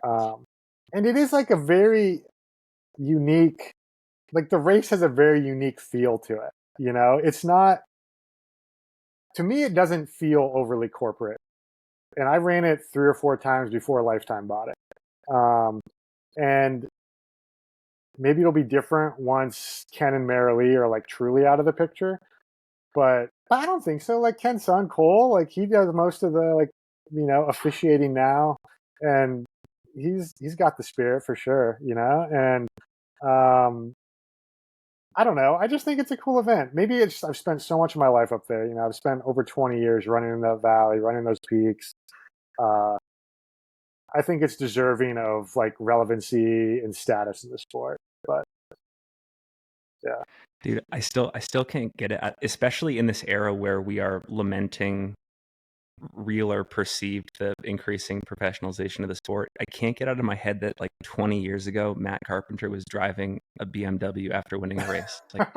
And it is like a very unique, like the race has a very unique feel to it. It's not, to me, it doesn't feel overly corporate. And I ran it 3 or 4 times before Lifetime bought it. And maybe it'll be different once Ken and Marilee are like truly out of the picture. But I don't think so. Like Ken's son, Cole, like he does most of the officiating now. And he's got the spirit for sure, and I don't know. I just think it's a cool event. Maybe I've spent so much of my life up there. I've spent over 20 years running in that valley, running those peaks. I think it's deserving of like relevancy and status in the sport. But yeah, dude, I still can't get it, especially in this era where we are lamenting real or perceived the increasing professionalization of the sport. I can't get out of my head that like 20 years ago, Matt Carpenter was driving a BMW after winning a race. Like,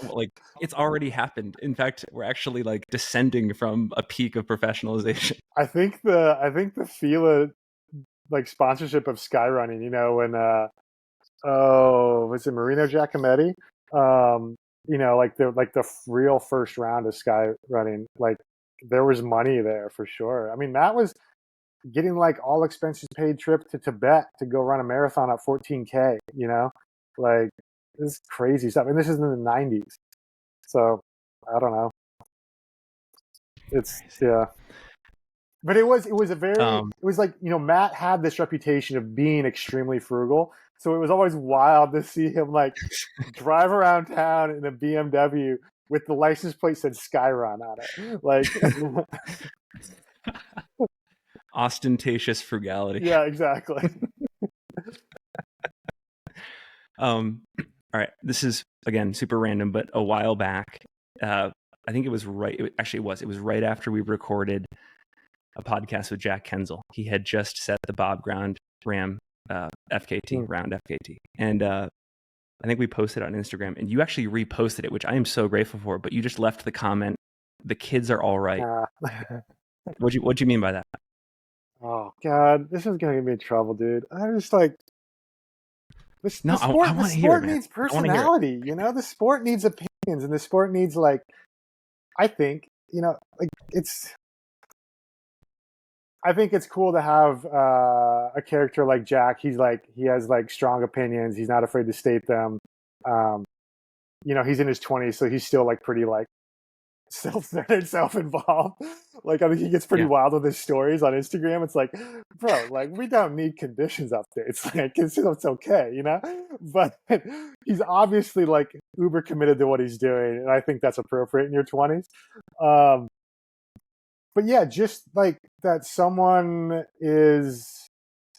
like it's already happened. In fact, we're actually like descending from a peak of professionalization. I think the Fila like sponsorship of skyrunning, when was it Marino Giacometti? Like the real first round of sky running, like there was money there for sure. I mean, Matt was getting like all expenses paid trip to Tibet to go run a marathon at 14K, like this is crazy stuff. And this is in the 90s. So I don't know. It's yeah. But it was a very, it was like, Matt had this reputation of being extremely frugal. So it was always wild to see him like drive around town in a BMW with the license plate said Skyrun on it. Like ostentatious frugality. Yeah, exactly. All right. This is again super random, but a while back, I think it was right. It was right after we recorded a podcast with Jack Kenzel. He had just set the Bob Ground Ram FKT, round FKT. And I think we posted it on Instagram, and you actually reposted it, which I am so grateful for, but you just left the comment, the kids are all right. What'd you mean by that? Oh, God, this is going to get me in trouble, dude. I was like, the sport needs personality, the sport needs opinions, and the sport needs like, I think, like I think it's cool to have a character like Jack. He has like strong opinions. He's not afraid to state them. He's in his 20s, so he's still like pretty like self-centered, self-involved. Like I think he gets pretty wild with his stories on Instagram. It's like, bro, like we don't need conditions updates. Like it's okay, But he's obviously like uber committed to what he's doing, and I think that's appropriate in your 20s. But yeah, just like that someone is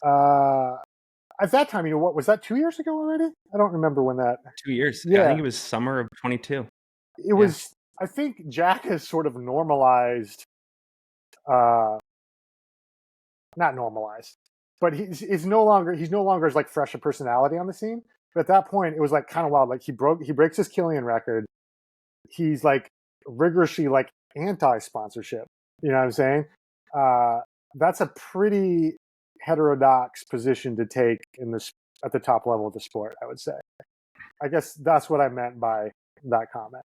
at that time, what was that, 2 years ago already? I don't remember when that. 2 years. Yeah. I think it was summer of 22. It was, I think Jack has sort of normalized, not normalized. but he's no longer as like fresh a personality on the scene. But at that point, it was like kind of wild. Like he breaks his Killian record. He's like rigorously like anti-sponsorship. You know what I'm saying? That's a pretty heterodox position to take in this at the top level of the sport, I would say. I guess that's what I meant by that comment.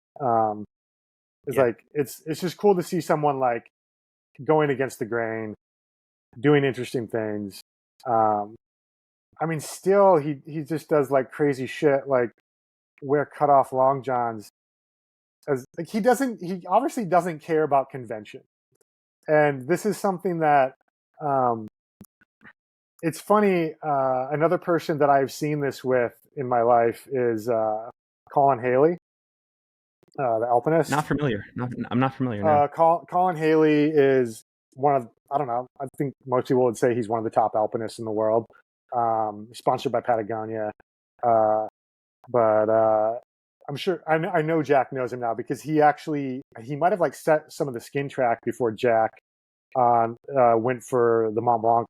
It's like it's just cool to see someone like going against the grain, doing interesting things. I mean, still he just does like crazy shit, like wear cut off long johns. As like he obviously doesn't care about convention, and this is something that it's funny. Another person that I've seen this with in my life is Colin Haley, the alpinist. Not familiar. I'm not familiar. No. Colin Haley is one of, I don't know, I think most people would say he's one of the top alpinists in the world. Sponsored by Patagonia, but I'm sure I know Jack knows him now because he might have like set some of the skin track before Jack went for the Mont Blanc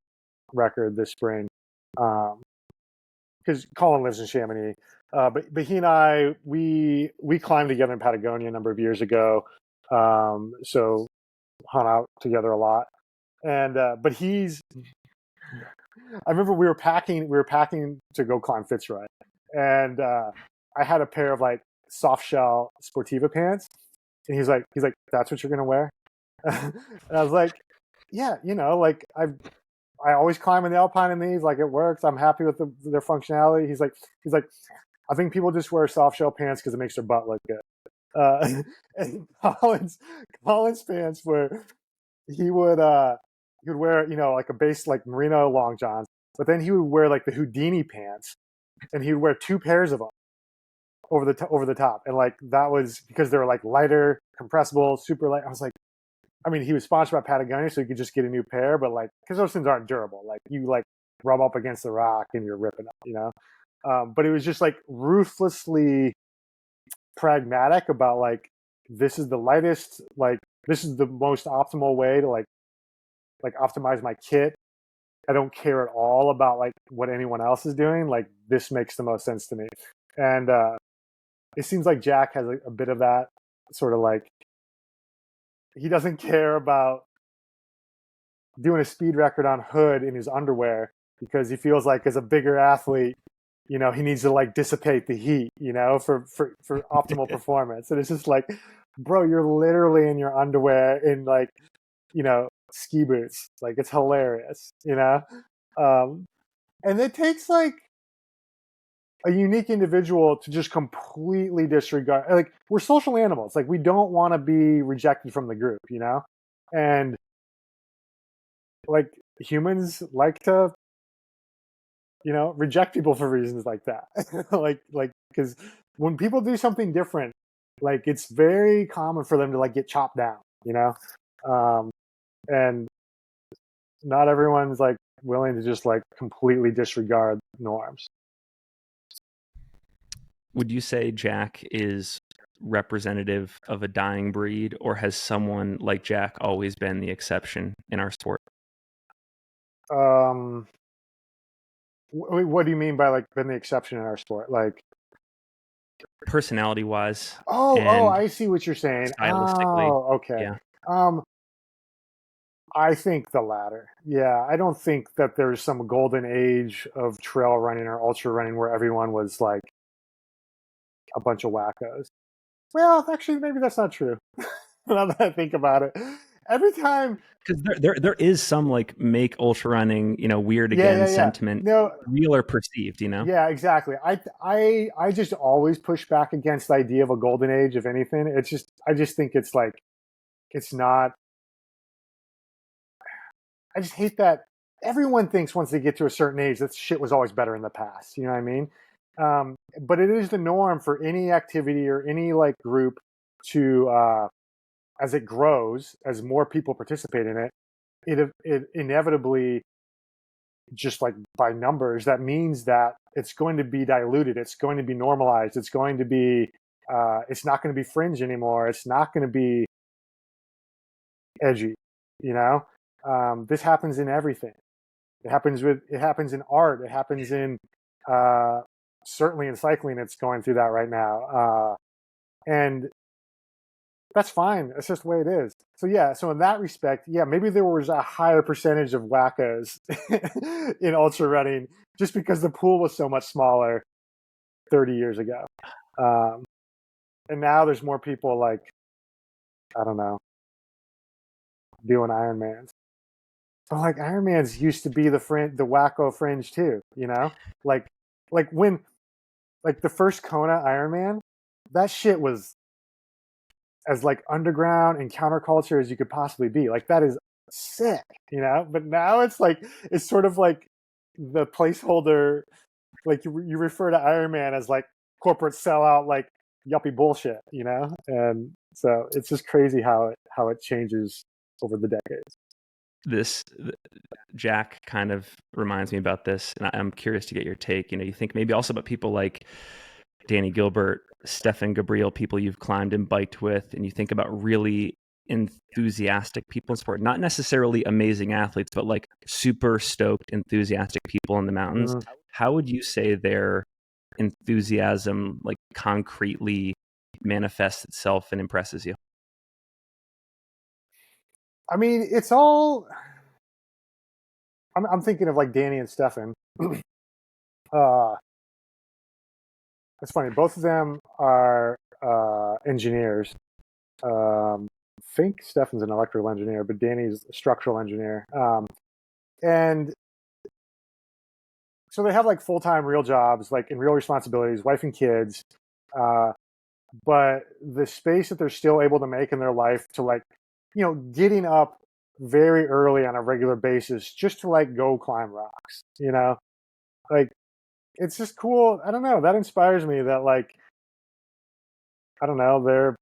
record this spring, because Colin lives in Chamonix. But he and I we climbed together in Patagonia a number of years ago, so hung out together a lot. And but I remember we were packing to go climb Fitzroy, and I had a pair of like soft shell Sportiva pants, and he's like, that's what you're gonna wear? And I was like, yeah, like I always climb in the Alpine in these, like it works. I'm happy with their functionality. He's like, I think people just wear soft shell pants because it makes their butt look good. And Colin's pants were, he would wear, like a base like merino long johns, but then he would wear like the Houdini pants, and he would wear two pairs of them over the top, and like that was because they were like lighter, compressible, super light. I was like, I mean, he was sponsored by Patagonia, so you could just get a new pair, but like, because those things aren't durable. Like you like rub up against the rock and you're ripping up, But it was just like ruthlessly pragmatic about like, this is the lightest, like this is the most optimal way to like optimize my kit. I don't care at all about like what anyone else is doing. Like this makes the most sense to me. And it seems like Jack has a bit of that sort of like, he doesn't care about doing a speed record on hood in his underwear because he feels like as a bigger athlete, he needs to like dissipate the heat, for optimal performance. And it's just like, bro, you're literally in your underwear in like, ski boots. Like it's hilarious, and it takes like a unique individual to just completely disregard. Like we're social animals. Like we don't want to be rejected from the group, and like humans like to, reject people for reasons like that. like because when people do something different, like it's very common for them to like get chopped down, and not everyone's like willing to just like completely disregard norms. Would you say Jack is representative of a dying breed, or has someone like Jack always been the exception in our sport? What do you mean by like been the exception in our sport? Like personality wise? Oh, I see what you're saying. Stylistically. Oh, okay. Yeah. I think the latter. Yeah, I don't think that there's some golden age of trail running or ultra running where everyone was like a bunch of wackos. Well, actually, maybe that's not true. Now that I think about it, every time, because there is some like make ultra running, weird again sentiment, no, real or perceived, Yeah, exactly. I just always push back against the idea of a golden age. If anything, I just think it's like, it's not. I just hate that everyone thinks once they get to a certain age that shit was always better in the past. You know what I mean? But it is the norm for any activity or any like group to, as it grows, as more people participate in it, it inevitably, just like by numbers, that means that it's going to be diluted. It's going to be normalized. It's going to be, it's not going to be fringe anymore. It's not going to be edgy, This happens in everything. It happens in art. It happens in certainly in cycling. It's going through that right now, and that's fine. That's just the way it is. So yeah. So in that respect, yeah, maybe there was a higher percentage of wackos in ultra running just because the pool was so much smaller 30 years ago, and now there's more people like, I don't know, doing Ironmans. But like Ironmans used to be the wacko fringe too, you know? Like when like the first Kona Ironman, that shit was as like underground and counterculture as you could possibly be. Like that is sick, you know? But now it's like it's sort of like the placeholder, like you refer to Ironman as like corporate sellout, like yuppie bullshit, you know? And so it's just crazy how it changes over the decades. This Jack kind of reminds me about this, and I'm curious to get your take. You know, you think maybe also about people like Danny Gilbert, Stefan Gabriel, people you've climbed and biked with, and you think about really enthusiastic people in sport, not necessarily amazing athletes, but like super stoked, enthusiastic people in the mountains. How would you say their enthusiasm like concretely manifests itself and impresses you? I mean, it's all. I'm thinking of like Danny and Stefan. It's funny. Both of them are engineers. I think Stefan's an electrical engineer, but Danny's a structural engineer. And so they have like full-time real jobs, like in real responsibilities, wife and kids. But the space that they're still able to make in their life to like, you know, getting up very early on a regular basis just to like go climb rocks, you know, like it's just cool. I don't know. That inspires me that like, I don't know, it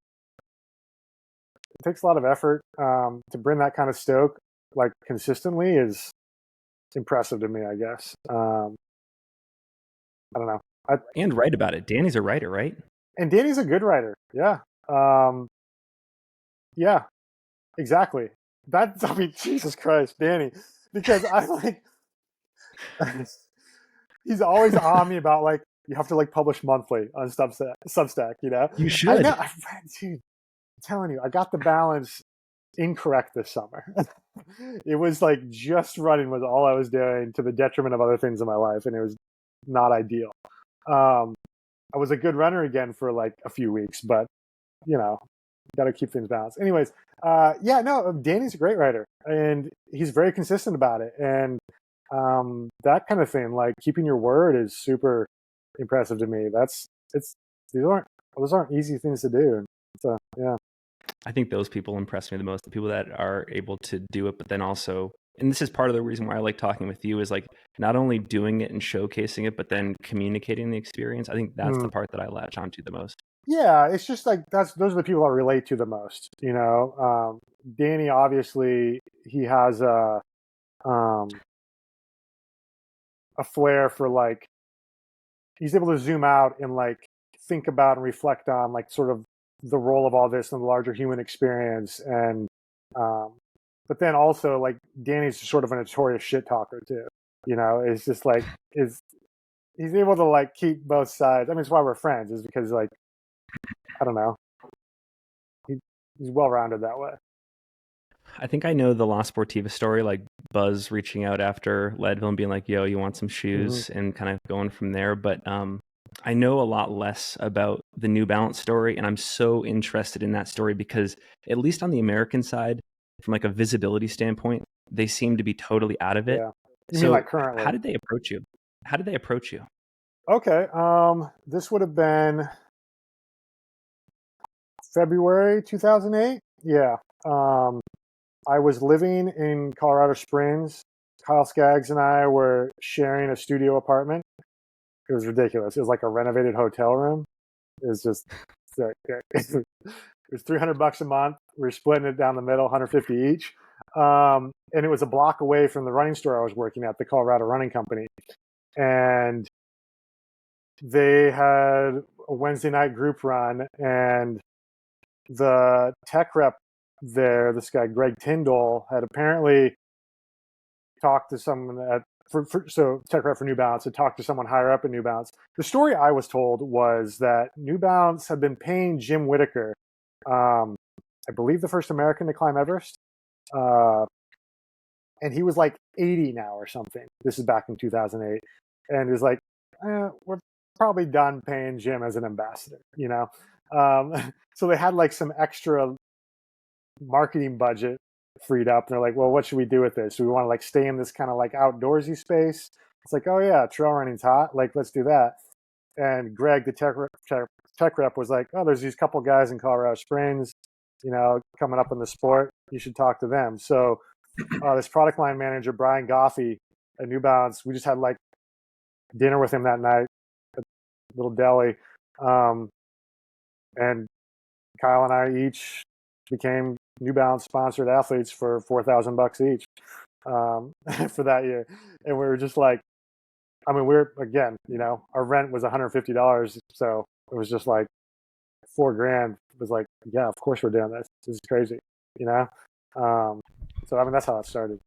takes a lot of effort to bring that kind of stoke like consistently is impressive to me, I guess. I don't know. And write about it. Danny's a writer, right? And Danny's a good writer. Yeah. Yeah, exactly. That's, I mean, Jesus Christ, Danny, because I like, he's always on me about like, you have to like publish monthly on Substack, you know? You I should. know, dude, I'm telling you, I got the balance incorrect this summer. It was like just running was all I was doing to the detriment of other things in my life, and it was not ideal. I was a good runner again for like a few weeks, but you know, got to keep things balanced. Anyways, yeah, no, Danny's a great writer, and he's very consistent about it, and that kind of thing, like keeping your word, is super impressive to me. Those aren't easy things to do. So yeah. I think those people impress me the most, the people that are able to do it, but then also, and this is part of the reason why I like talking with you, is like not only doing it and showcasing it, but then communicating the experience. I think that's the part that I latch onto the most. Yeah, it's just like those are the people I relate to the most, you know. Danny, obviously, he has a flair for like, he's able to zoom out and like think about and reflect on like sort of the role of all this in the larger human experience. And but then also like Danny's sort of a notorious shit talker too, you know. It's just like he's able to like keep both sides. I mean, it's why we're friends, is because like, I don't know, he's well-rounded that way. I think I know the La Sportiva story, like Buzz reaching out after Leadville and being like, yo, you want some shoes, and kind of going from there. But I know a lot less about the New Balance story, and I'm so interested in that story because at least on the American side, from like a visibility standpoint, they seem to be totally out of it. Yeah. You So mean like currently? How did they approach you? Okay. This would have been February 2008. Yeah. I was living in Colorado Springs. Kyle Skaggs and I were sharing a studio apartment. It was ridiculous. It was like a renovated hotel room. It was just, it was $300 a month. We were splitting it down the middle, 150 each. And it was a block away from the running store I was working at, the Colorado Running Company. And they had a Wednesday night group run, and the tech rep there, this guy Greg Tyndall, had apparently talked to someone at so tech rep for New Balance, and talked to someone higher up at New Balance. The story I was told was that New Balance had been paying Jim Whittaker, I believe the first American to climb Everest, and he was like 80 now or something. This is back in 2008, and is like, we're probably done paying Jim as an ambassador, you know. So they had like some extra marketing budget freed up, and they're like, well, what should we do with this? Do we want to like stay in this kind of like outdoorsy space? It's like, oh yeah, trail running's hot, like let's do that. And Greg, the tech rep, was like, oh, there's these couple guys in Colorado Springs, you know, coming up in the sport, you should talk to them. So this product line manager, Brian Goffey at New Balance, we just had like dinner with him that night at a little deli, and Kyle and I each became New Balance sponsored athletes for $4,000 each for that year. And we were just like, I mean, we're, again, you know, our rent was $150. So it was just like $4,000. It was like, yeah, of course we're doing this. This is crazy, you know? So, I mean, that's how it started.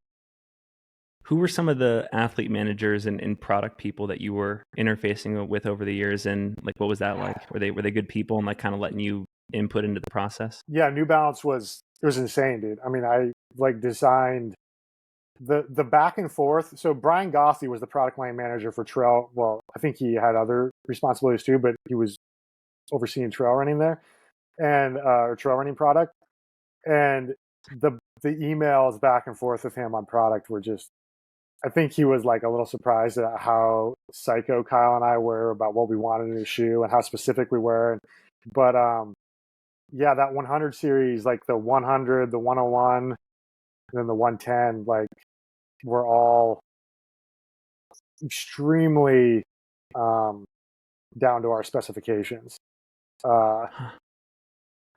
Who were some of the athlete managers and product people that you were interfacing with over the years? And like, what was that like? Were they good people and like kind of letting you input into the process? Yeah, New Balance was insane, dude. I mean, I like designed the back and forth. So Brian Goffey was the product line manager for trail. Well, I think he had other responsibilities too, but he was overseeing trail running there and trail running product. And the emails back and forth with him on product were just, I think he was like a little surprised at how psycho Kyle and I were about what we wanted in a shoe and how specific we were. But yeah, that 100 series, like the 100, the 101, and then the 110, like were all extremely down to our specifications.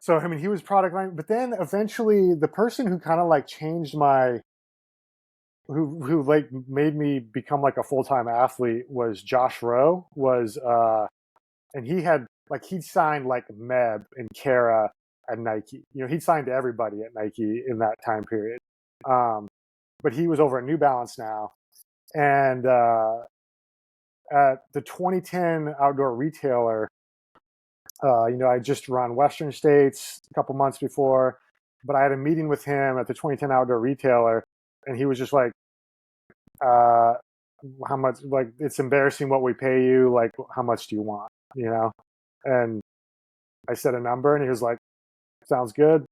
So, I mean, he was product line, but then eventually the person who kind of like changed who like made me become like a full-time athlete was Geoff Roes, and he had like, he'd signed like Meb and Kara at Nike. You know, he'd signed to everybody at Nike in that time period. But he was over at New Balance now. And at the 2010 Outdoor Retailer, you know, I just run Western States a couple months before, but I had a meeting with him at the 2010 Outdoor Retailer, and he was just like, how much, like, it's embarrassing what we pay you, like, how much do you want, you know? And I said a number, and he was like, sounds good.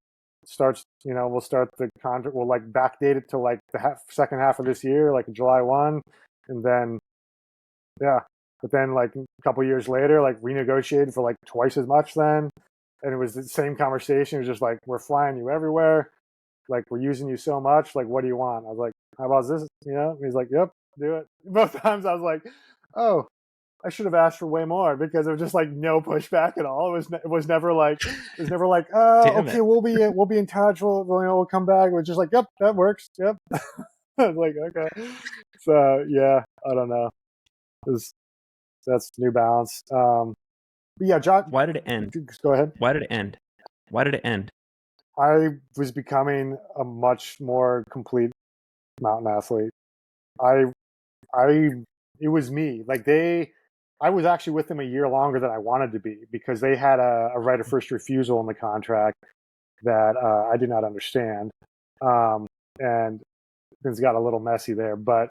Starts, you know, we'll start the contract, we'll like backdate it to like the second half of this year, like July 1, and then yeah, but then like a couple years later, like renegotiated for like twice as much then, and it was the same conversation. It was just like, we're flying you everywhere, like we're using you so much, like what do you want? I was like, how about this, you know? And he's like, yep, do it. Both times I was like, oh, I should have asked for way more, because there was just like no pushback at all. It was never like, oh, okay, we'll be in touch, we'll come back. It was just like, yep, that works, yep. I was like, okay. So yeah, I don't know. That's New Balance. But yeah, John. Why did it end? Go ahead. Why did it end? I was becoming a much more complete mountain athlete. It was me. Like I was actually with them a year longer than I wanted to be, because they had a right of first refusal in the contract that I did not understand. And things got a little messy there, but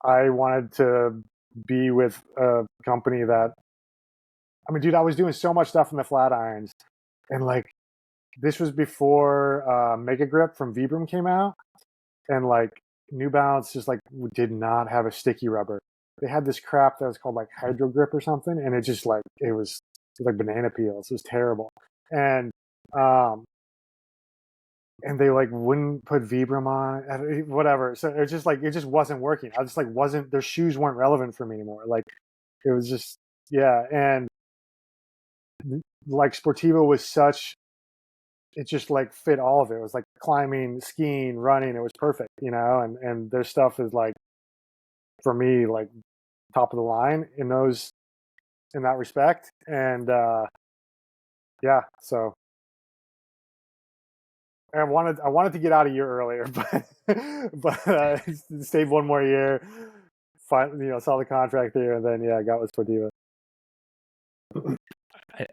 I wanted to be with a company that, I mean, dude, I was doing so much stuff in the flat irons, and like, this was before Mega Grip from Vibram came out, and like New Balance just like did not have a sticky rubber. They had this crap that was called like Hydro Grip or something, and it just like, it was like banana peels. It was terrible. And they like wouldn't put Vibram on, whatever. So it just like, it just wasn't working. I just like their shoes weren't relevant for me anymore. Like it was just, yeah. And like Sportivo was it just like fit all of it. It was like climbing, skiing, running. It was perfect, you know, and their stuff is like, for me, like top of the line in that respect. And yeah, so I wanted to get out a year earlier, but stayed one more year. saw the contract there, and then I got with Sportiva.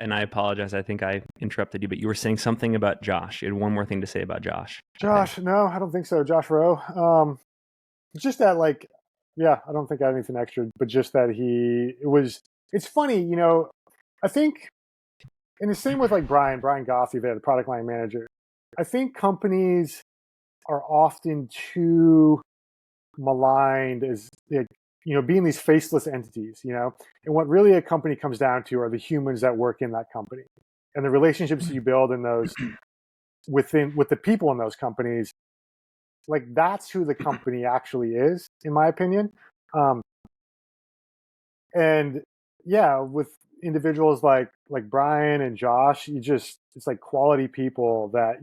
And I apologize. I think I interrupted you, but you were saying something about Josh. You had one more thing to say about Josh. Josh, no, I don't think so. Josh Rowe. Just that, I don't think I had anything extra, but just that it's funny, I think, and the same with like Brian Goffey, the product line manager. I think companies are often too maligned as being these faceless entities, and what really a company comes down to are the humans that work in that company and the relationships you build in those with the people in those companies. Like, that's who the company actually is, in my opinion. And with individuals like Brian and Josh, it's like quality people that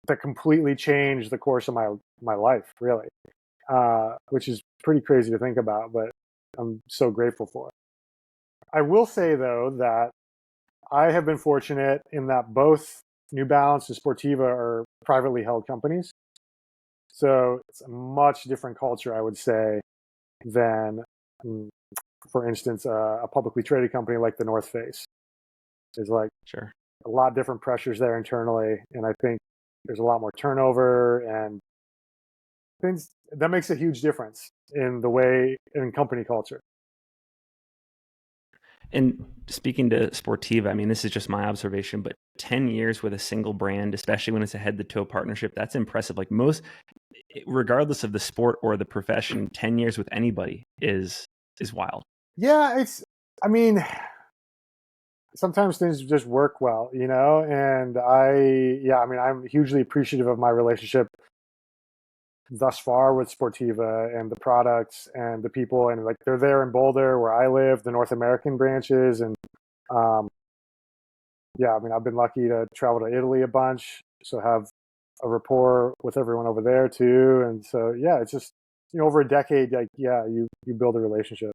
that completely changed the course of my life, really, which is pretty crazy to think about, but I'm so grateful for it. I will say, though, that I have been fortunate in that both New Balance and Sportiva are privately held companies. So it's a much different culture, I would say, than, for instance, a publicly traded company like the North Face. There's sure, a lot of different pressures there internally, and I think there's a lot more turnover, and things that makes a huge difference in company culture. And speaking to Sportiva, I mean, this is just my observation, but 10 years with a single brand, especially when it's a head-to-toe partnership, that's impressive. Like, most, regardless of the sport or the profession, 10 years with anybody is wild. Yeah, sometimes things just work well, and I'm hugely appreciative of my relationship thus far with Sportiva and the products and the people, and like they're there in Boulder where I live, the North American branches, and I've been lucky to travel to Italy a bunch, so have a rapport with everyone over there too, and so it's just over a decade, you build a relationship.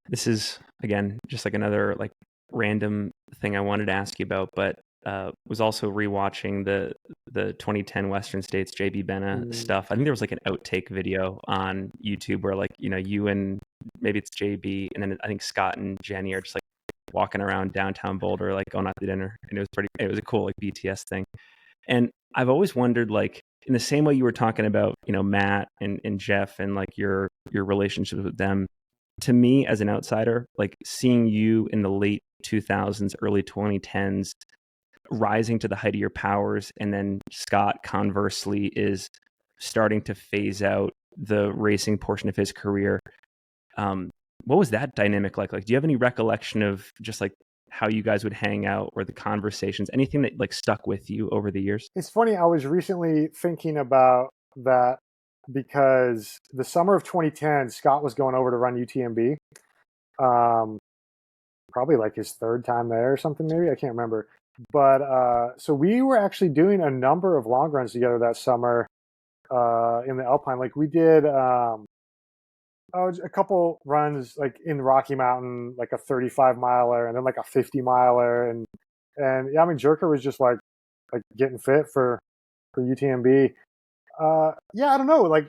This is, again, just like another like random thing I wanted to ask you about, but was also rewatching the 2010 Western States JB Benna stuff. I think there was like an outtake video on YouTube where you and maybe it's JB, and then I think Scott and Jenny are just like walking around downtown Boulder, like going out to dinner, and it was a cool like BTS thing. And I've always wondered, like, in the same way you were talking about Matt and Geoff and like your relationships with them, to me as an outsider, like seeing you in the late 2000s, early 2010s, rising to the height of your powers, and then Scott conversely is starting to phase out the racing portion of his career. What was that dynamic like? Like, do you have any recollection of just like how you guys would hang out or the conversations, anything that like stuck with you over the years? It's funny, I was recently thinking about that because the summer of 2010, Scott was going over to run UTMB. Probably like his third time there or something, maybe, I can't remember. But so we were actually doing a number of long runs together that summer in the Alpine. Like, we did a couple runs like in Rocky Mountain, like a 35 miler and then like a 50 miler, and Jurek was just like getting fit for UTMB. I don't know, like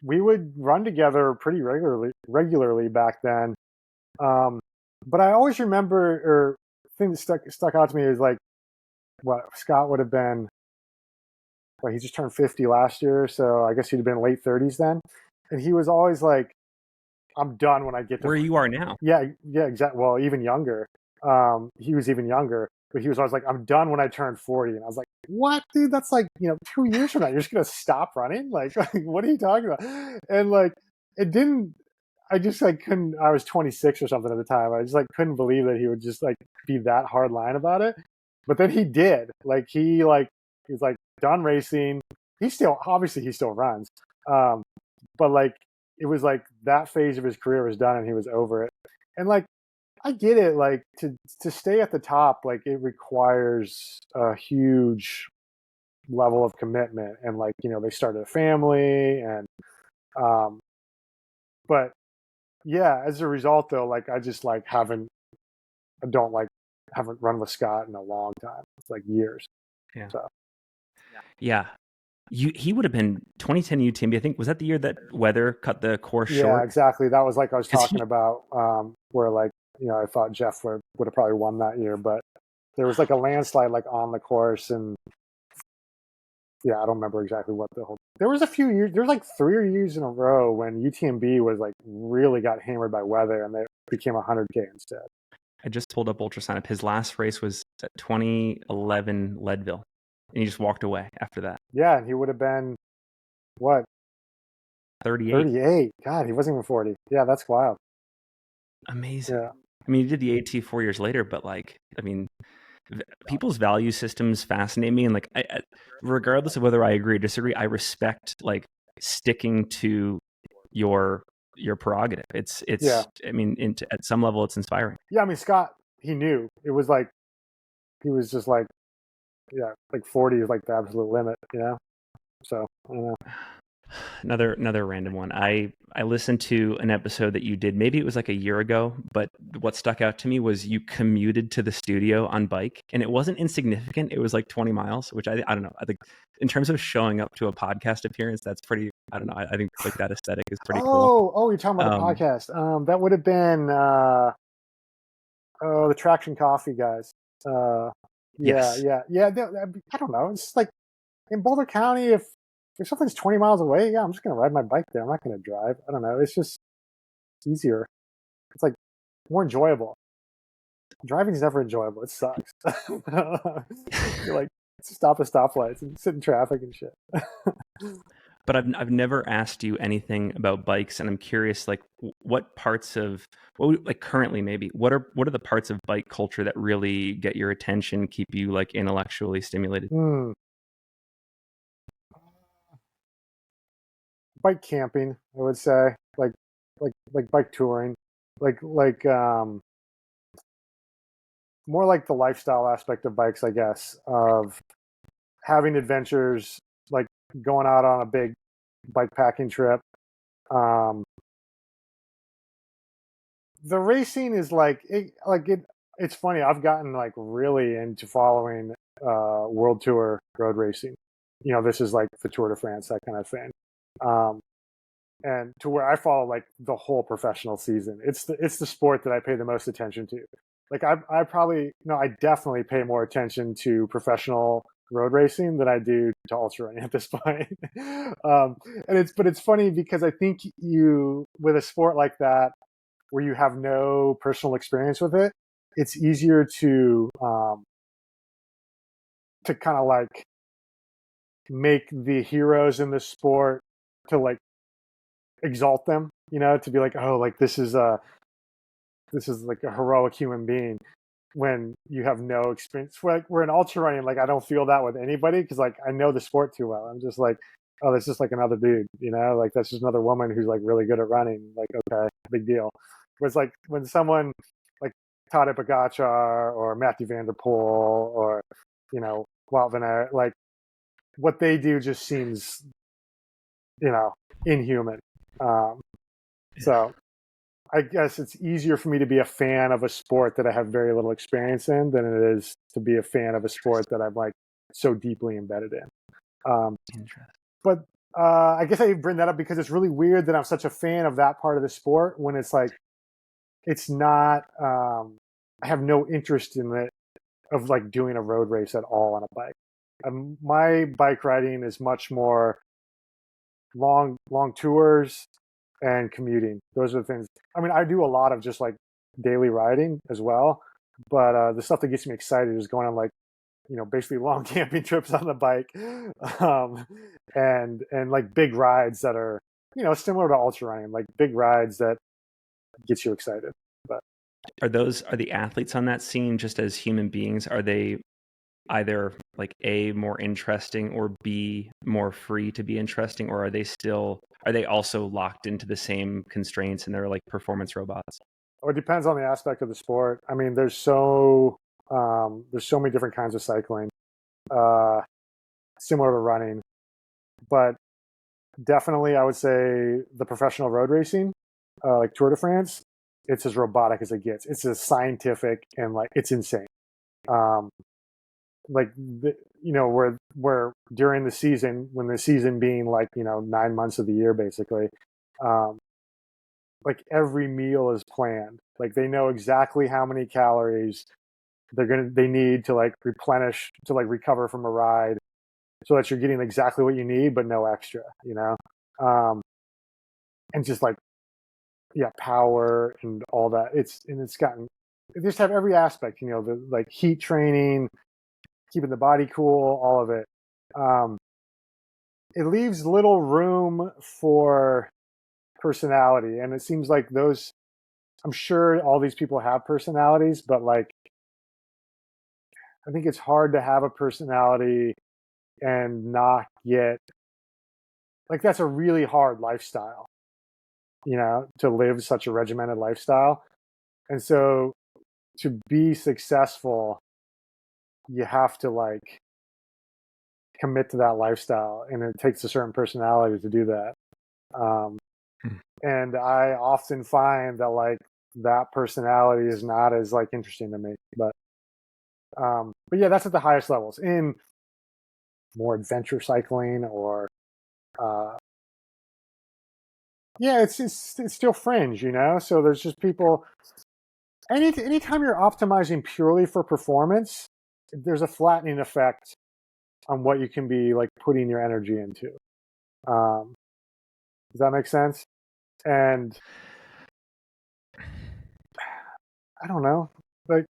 we would run together pretty regularly back then. But I always remember, or thing that stuck out to me is like what Scott would have been. Well, he just turned 50 last year, so I guess he'd have been late 30s then. And he was always like, "I'm done when I get to where you are now." Yeah, exactly. Well, even younger. He was even younger, but he was always like, "I'm done when I turn 40." And I was like, "What, dude? That's like 2 years from now. You're just gonna stop running? Like what are you talking about?" And like, it didn't. I just like couldn't. I was 26 or something at the time. I just like couldn't believe that he would just like be that hard line about it. But then he did. Like he was like done racing. He still runs. But like it was like that phase of his career was done and he was over it. And like I get it. Like to stay at the top, like it requires a huge level of commitment. And like they started a family and but. Yeah, as a result, though, like I just like haven't run with Scott in a long time. It's like years. Yeah. So. Yeah. He would have been 2010 UTMB. I think, was that the year that weather cut the course short? Yeah, exactly. That was like I was talking about, where like, I thought Geoff would have probably won that year, but there was like a landslide like on the course, and yeah, I don't remember exactly what there was a few years, there was like 3 years in a row when UTMB was like really got hammered by weather and they became 100K instead. I just pulled up ultrasign. His last race was at 2011 Leadville, and he just walked away after that. Yeah, and he would have been, what? 38. 38. God, he wasn't even 40. Yeah, that's wild. Amazing. Yeah. I mean, he did the AT 4 years later, but like, I mean, people's value systems fascinate me, and like, regardless of whether I agree or disagree, I respect like sticking to your prerogative. It's Yeah. I mean, at some level, it's inspiring. Yeah, I mean, Scott, he knew. It was like, he was just like, yeah, like 40 is like the absolute limit, So, I don't know. Another random one. I listened to an episode that you did, maybe it was like a year ago, but what stuck out to me was you commuted to the studio on bike, and it wasn't insignificant. It was like 20 miles, which I don't know. I think in terms of showing up to a podcast appearance, that's pretty, I don't know. I think like that aesthetic is pretty cool. Oh, you're talking about the podcast. That would have been, the Traction Coffee guys. Yes. Yeah. I don't know. It's like in Boulder County, if something's 20 miles away, yeah, I'm just going to ride my bike there. I'm not going to drive. I don't know. It's just easier. It's like more enjoyable. Driving is never enjoyable. It sucks. You're like, stop at stoplights and sit in traffic and shit. But I've never asked you anything about bikes, and I'm curious, like, what parts of, like currently maybe, what are the parts of bike culture that really get your attention, keep you like intellectually stimulated? Bike camping, I would say, like bike touring, like more like the lifestyle aspect of bikes, I guess, of having adventures, like going out on a big bike packing trip. The racing is it's funny. I've gotten like really into following World Tour road racing. This is like the Tour de France, that kind of thing. And to where I follow like the whole professional season. It's the sport that I pay the most attention to. Like I definitely pay more attention to professional road racing than I do to ultra running at this point. But it's funny because I think with a sport like that, where you have no personal experience with it, it's easier to kind of like make the heroes in the sport, to like exalt them, to be like, oh, like this is like a heroic human being, when you have no experience. Like we're in ultra running, like I don't feel that with anybody, because like I know the sport too well. I'm just like, oh, that's just like another dude, like that's just another woman who's like really good at running. Like, okay, big deal. Whereas like when someone like Tadej Pogačar or Matthew Van Der Poel or Wout van Aert, like what they do just seems inhuman. So I guess it's easier for me to be a fan of a sport that I have very little experience in than it is to be a fan of a sport that I'm like so deeply embedded in. But I guess I bring that up because it's really weird that I'm such a fan of that part of the sport when it's like, it's not, I have no interest in it, of like doing a road race at all on a bike. My bike riding is much more long tours and commuting. Those are the things. I mean, I do a lot of just like daily riding as well, but the stuff that gets me excited is going on like, basically long camping trips on the bike, and like big rides that are, similar to ultra running, like big rides that gets you excited. But are the athletes on that scene, just as human beings, are they either like A, more interesting, or B, more free to be interesting, or are they also locked into the same constraints and they're like performance robots? Or it depends on the aspect of the sport. I mean, there's so many different kinds of cycling, similar to running, but definitely I would say the professional road racing, like Tour de France, it's as robotic as it gets. It's as scientific and like it's insane. Like where during the season, when the season being like, 9 months of the year, basically, like every meal is planned. Like they know exactly how many calories they need to like replenish, to like recover from a ride, so that you're getting exactly what you need, but no extra, and just like, yeah, power and all that. It's gotten, they just have every aspect, the like heat training, keeping the body cool, all of it. It leaves little room for personality, and it seems like I'm sure all these people have personalities, but like, I think it's hard to have a personality and not get, like, that's a really hard lifestyle, to live such a regimented lifestyle. And so to be successful, you have to like commit to that lifestyle, and it takes a certain personality to do that. And I often find that like that personality is not as like interesting to me, but yeah, that's at the highest levels. In more adventure cycling or yeah, it's still fringe, so there's just people. Anytime you're optimizing purely for performance, there's a flattening effect on what you can be like putting your energy into. Does that make sense? And I don't know, like,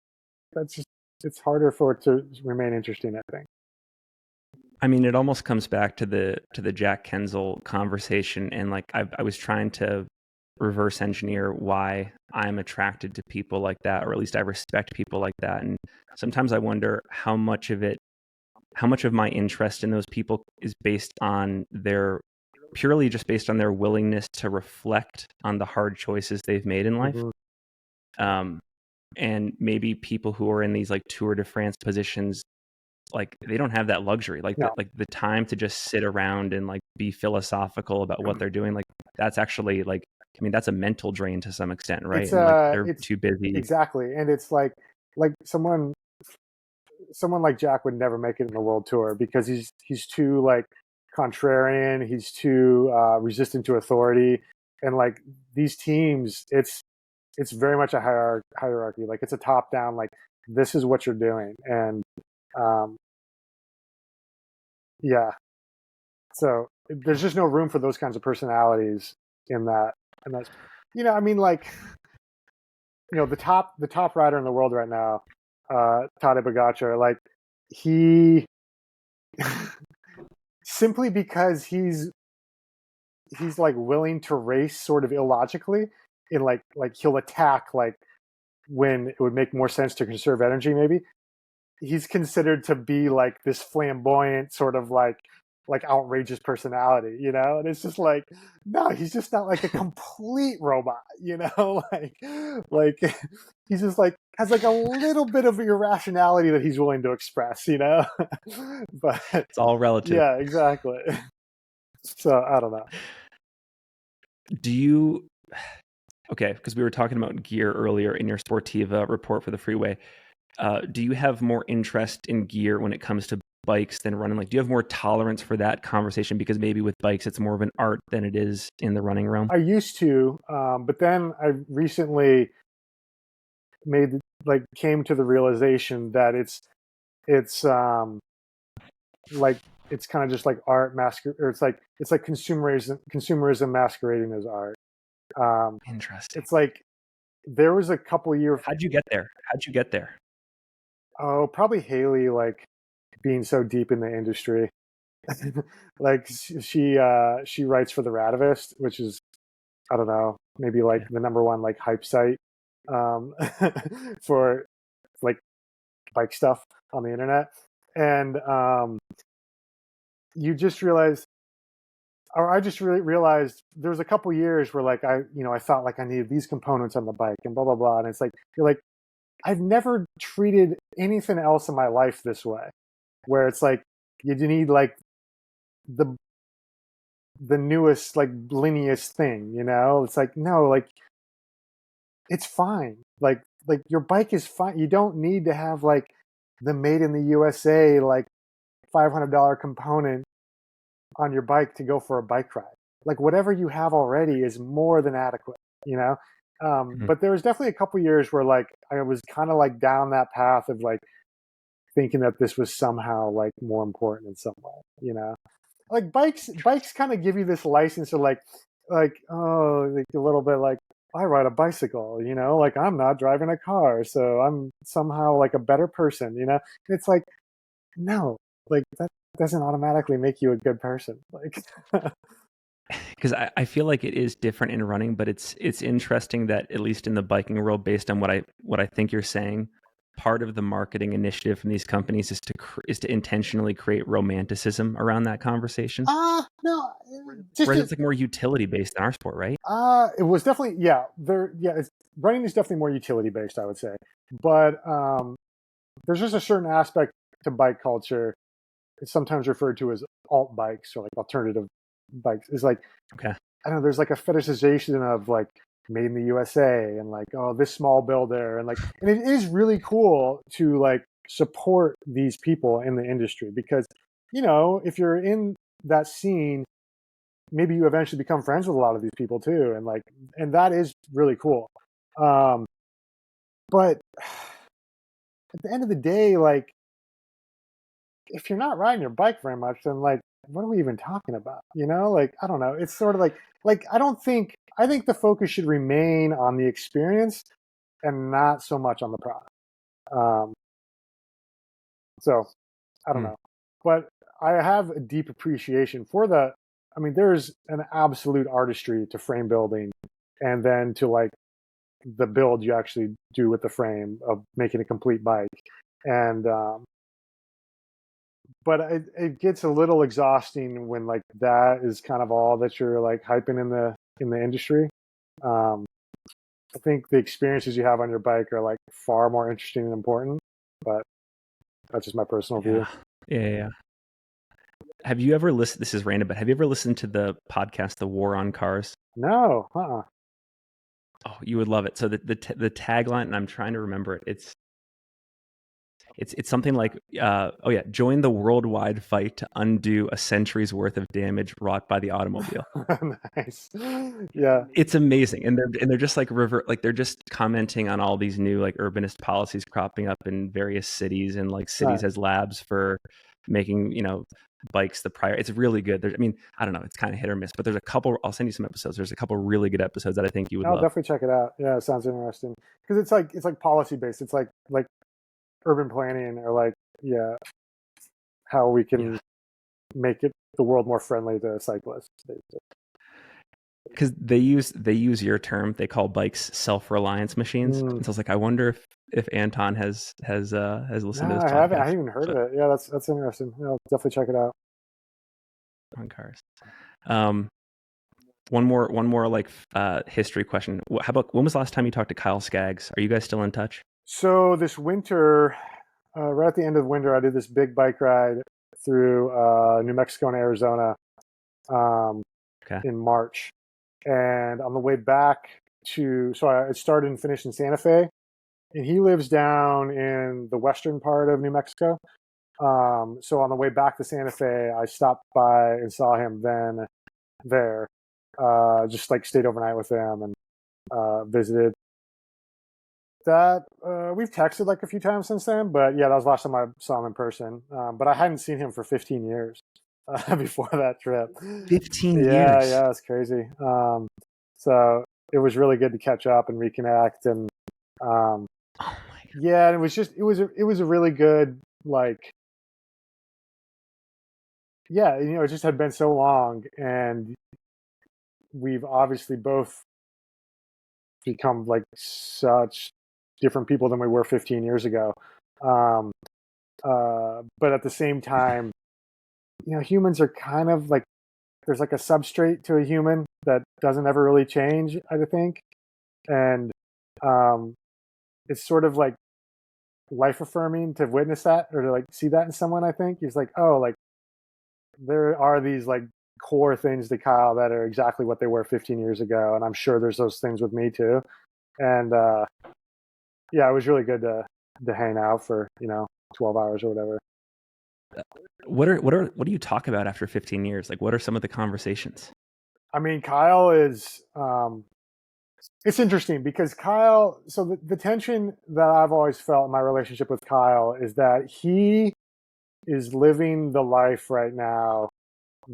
that's just, it's harder for it to remain interesting, I think. I mean, it almost comes back to the Jack Kensel conversation, and like I was trying to reverse engineer why I'm attracted to people like that, or at least I respect people like that. And sometimes I wonder how much of my interest in those people is based on purely just based on their willingness to reflect on the hard choices they've made in life. Mm-hmm. And maybe people who are in these like Tour de France positions, like they don't have that luxury, like the time to just sit around and like be philosophical about what they're doing. Like that's actually like, I mean, that's a mental drain to some extent, right? It's and like they're too busy. Exactly. And it's like someone like Jack would never make it in the World Tour because he's too like contrarian, he's too resistant to authority. And like these teams, it's very much a hierarchy. Like it's a top down, like this is what you're doing. And yeah, so there's just no room for those kinds of personalities in that. And that's, I mean, like, the top rider in the world right now, Tadej Pogačar, like he simply because he's like willing to race sort of illogically, in like he'll attack like when it would make more sense to conserve energy, maybe. He's considered to be like this flamboyant sort of like outrageous personality, and it's just like, no, he's just not like a complete robot, like he's just like has like a little bit of irrationality that he's willing to express, but it's all relative. Yeah, exactly. So I don't know. Okay, because we were talking about gear earlier in your Sportiva report for the Freeway. Do you have more interest in gear when it comes to bikes than running? Like, do you have more tolerance for that conversation? Because maybe with bikes, it's more of an art than it is in the running realm. I used to, but then I recently came to the realization that it's like, it's kind of just like art or it's like consumerism masquerading as art. Interesting. It's like there was a couple of years. How'd you get there? Oh, probably Haley, like being so deep in the industry. Like she writes for the Radivist, which is, I don't know, maybe like the number one like hype site for like bike stuff on the internet. And you just realize, or I just really realized there was a couple years where like I thought like I needed these components on the bike and blah blah blah, and it's like you're like, I've never treated anything else in my life this way, where it's like you need like the newest like bliniest thing, it's like, no, like it's fine, like your bike is fine. You don't need to have like the made in the USA like $500 component on your bike to go for a bike ride. Like whatever you have already is more than adequate, you know? But there was definitely a couple years where like I was kind of like down that path of like thinking that this was somehow like more important in some way, you know? Like bikes kind of give you this license to like oh, like a little bit like I ride a bicycle, you know, like I'm not driving a car, so I'm somehow like a better person, you know? It's like, no, like that doesn't automatically make you a good person. Like, because I feel like it is different in running, but it's interesting that at least in the biking world, based on what I think you're saying, part of the marketing initiative from these companies is to intentionally create romanticism around that conversation. No, just whereas it's like more utility based in our sport, right? it was definitely running is definitely more utility based, I would say, but there's just a certain aspect to bike culture. It's sometimes referred to as alt bikes or like alternative bikes. Is like, okay, I don't know, there's like a fetishization of like made in the USA and like, oh, this small builder and like, and it is really cool to like support these people in the industry because, you know, if you're in that scene, maybe you eventually become friends with a lot of these people too. And like, and that is really cool. But at the end of the day, like, if you're not riding your bike very much, then like, what are we even talking about? You know, like, I don't know. It's sort of like I think the focus should remain on the experience and not so much on the product. So I don't know, but I have a deep appreciation for the, I mean, there's an absolute artistry to frame building and then to like the build you actually do with the frame of making a complete bike. And, but it gets a little exhausting when like that is kind of all that you're like hyping in the industry. I think the experiences you have on your bike are like far more interesting and important, but that's just my personal view. Yeah. Have you ever listened? This is random, but have you ever listened to the podcast, The War on Cars? No. Oh, you would love it. So the tagline, and I'm trying to remember it. It's something like, join the worldwide fight to undo a century's worth of damage wrought by the automobile. Nice. Yeah. It's amazing, and they're just like they're just commenting on all these new like urbanist policies cropping up in various cities, and like cities as labs for making bikes the prior. It's really good. I mean, I don't know, it's kind of hit or miss, but there's a couple. I'll send you some episodes. There's a couple really good episodes that I think you would love. I'll definitely check it out. Yeah, it sounds interesting because it's like policy based. It's like urban planning or like how we can make the world more friendly to cyclists. Because they use your term. They call bikes self-reliance machines. And so I was like, I wonder if Anton has listened to this podcast. I haven't even heard of it. Yeah, that's interesting. I'll definitely check it out. On cars. One more like history question. How about, when was the last time you talked to Kyle Skaggs? Are you guys still in touch? So this winter, right at the end of winter, I did this big bike ride through New Mexico and Arizona in March. And on the way back so I started and finished in Santa Fe, and he lives down in the western part of New Mexico. So on the way back to Santa Fe, I stopped by and saw him then there, just like stayed overnight with him and visited. That we've texted like a few times since then, but yeah, that was the last time I saw him in person. But I hadn't seen him for 15 years before that trip. 15 years. Yeah, it's crazy. So it was really good to catch up and reconnect, and oh my God. Yeah, and it was a really good like. Yeah, it just had been so long, and we've obviously both become like such different people than we were 15 years ago. But at the same time, humans are kind of like, there's like a substrate to a human that doesn't ever really change, I think. And it's sort of like life affirming to witness that or to like see that in someone, I think. He's like, oh, like there are these like core things to Kyle that are exactly what they were 15 years ago. And I'm sure there's those things with me too. And it was really good to hang out for 12 hours or whatever. What do you talk about after 15 years? Like, what are some of the conversations? I mean, Kyle is, it's interesting because Kyle, so the tension that I've always felt in my relationship with Kyle is that he is living the life right now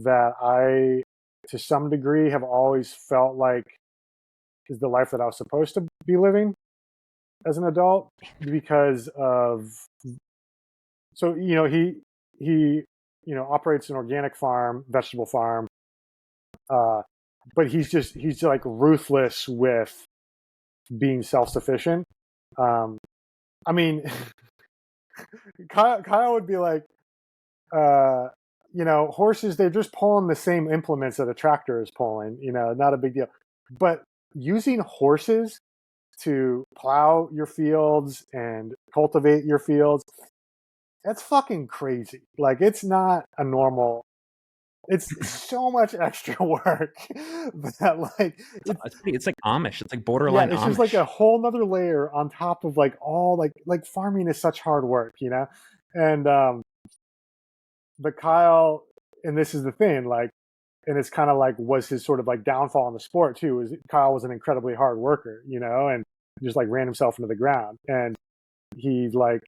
that I, to some degree, have always felt like is the life that I was supposed to be living as an adult because of, so, he, operates an organic farm, vegetable farm, but he's like ruthless with being self-sufficient. I mean, Kyle would be like, horses, they're just pulling the same implements that a tractor is pulling, not a big deal. But using horses to plow your fields and cultivate your fields, that's fucking crazy. Like, it's not a normal, it's so much extra work that like It's like Amish. It's like yeah, borderline it's just like Amish. a whole nother layer on top of like all like farming is such hard work, and but Kyle, and this is the thing, like, and it's kind of like was his sort of like downfall in the sport too, is Kyle was an incredibly hard worker, and just like ran himself into the ground, and he like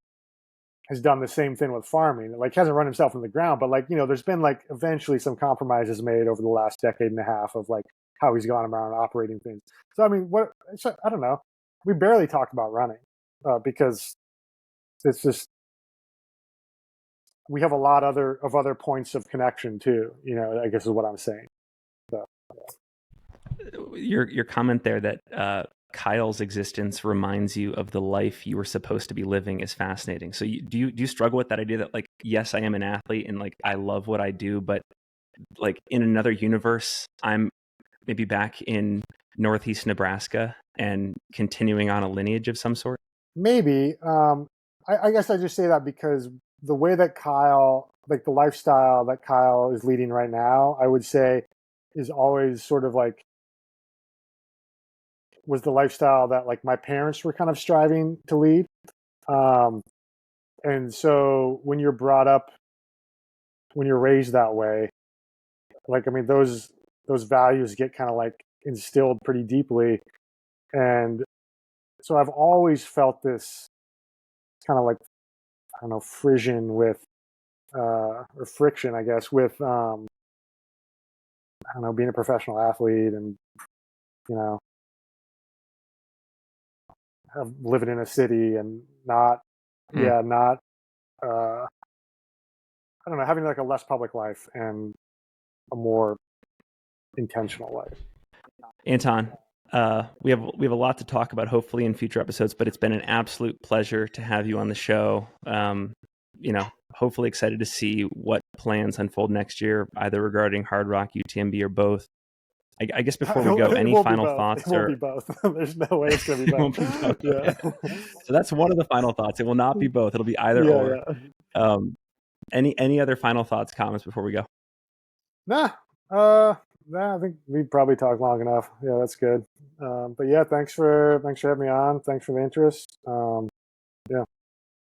has done the same thing with farming. Like, hasn't run himself into the ground, but like, there's been like eventually some compromises made over the last decade and a half of like how he's gone around operating things. So I mean, I don't know. We barely talk about running because it's just we have a lot of other points of connection too. I guess is what I'm saying. So, Your comment there that Kyle's existence reminds you of the life you were supposed to be living is fascinating. So do you struggle with that idea that like, yes, I am an athlete and like I love what I do, but like in another universe, I'm maybe back in Northeast Nebraska and continuing on a lineage of some sort? maybe. I guess I just say that because the way that Kyle, like the lifestyle that Kyle is leading right now, I would say is always sort of like was the lifestyle that like my parents were kind of striving to lead. Um, and so when you're brought up, when you're raised that way, like, I mean, those values get kind of like instilled pretty deeply. And so I've always felt this kind of like, I don't know, frisson with, or friction, I guess, with, I don't know, being a professional athlete and, you know, living in a city and not, not, I don't know, having like a less public life and a more intentional life. Anton, we have a lot to talk about, hopefully in future episodes. But it's been an absolute pleasure to have you on the show. Hopefully excited to see what plans unfold next year, either regarding Hardrock, UTMB, or both. I guess before we go, any final thoughts? It won't be both. There's no way it's going to be both. It won't be both. Yeah. So that's one of the final thoughts. It will not be both. It'll be either Yeah, or. yeah. Any other final thoughts, comments before we go? Nah. I think we probably talked long enough. Yeah, that's good. But yeah, thanks for having me on. Thanks for the interest. Yeah.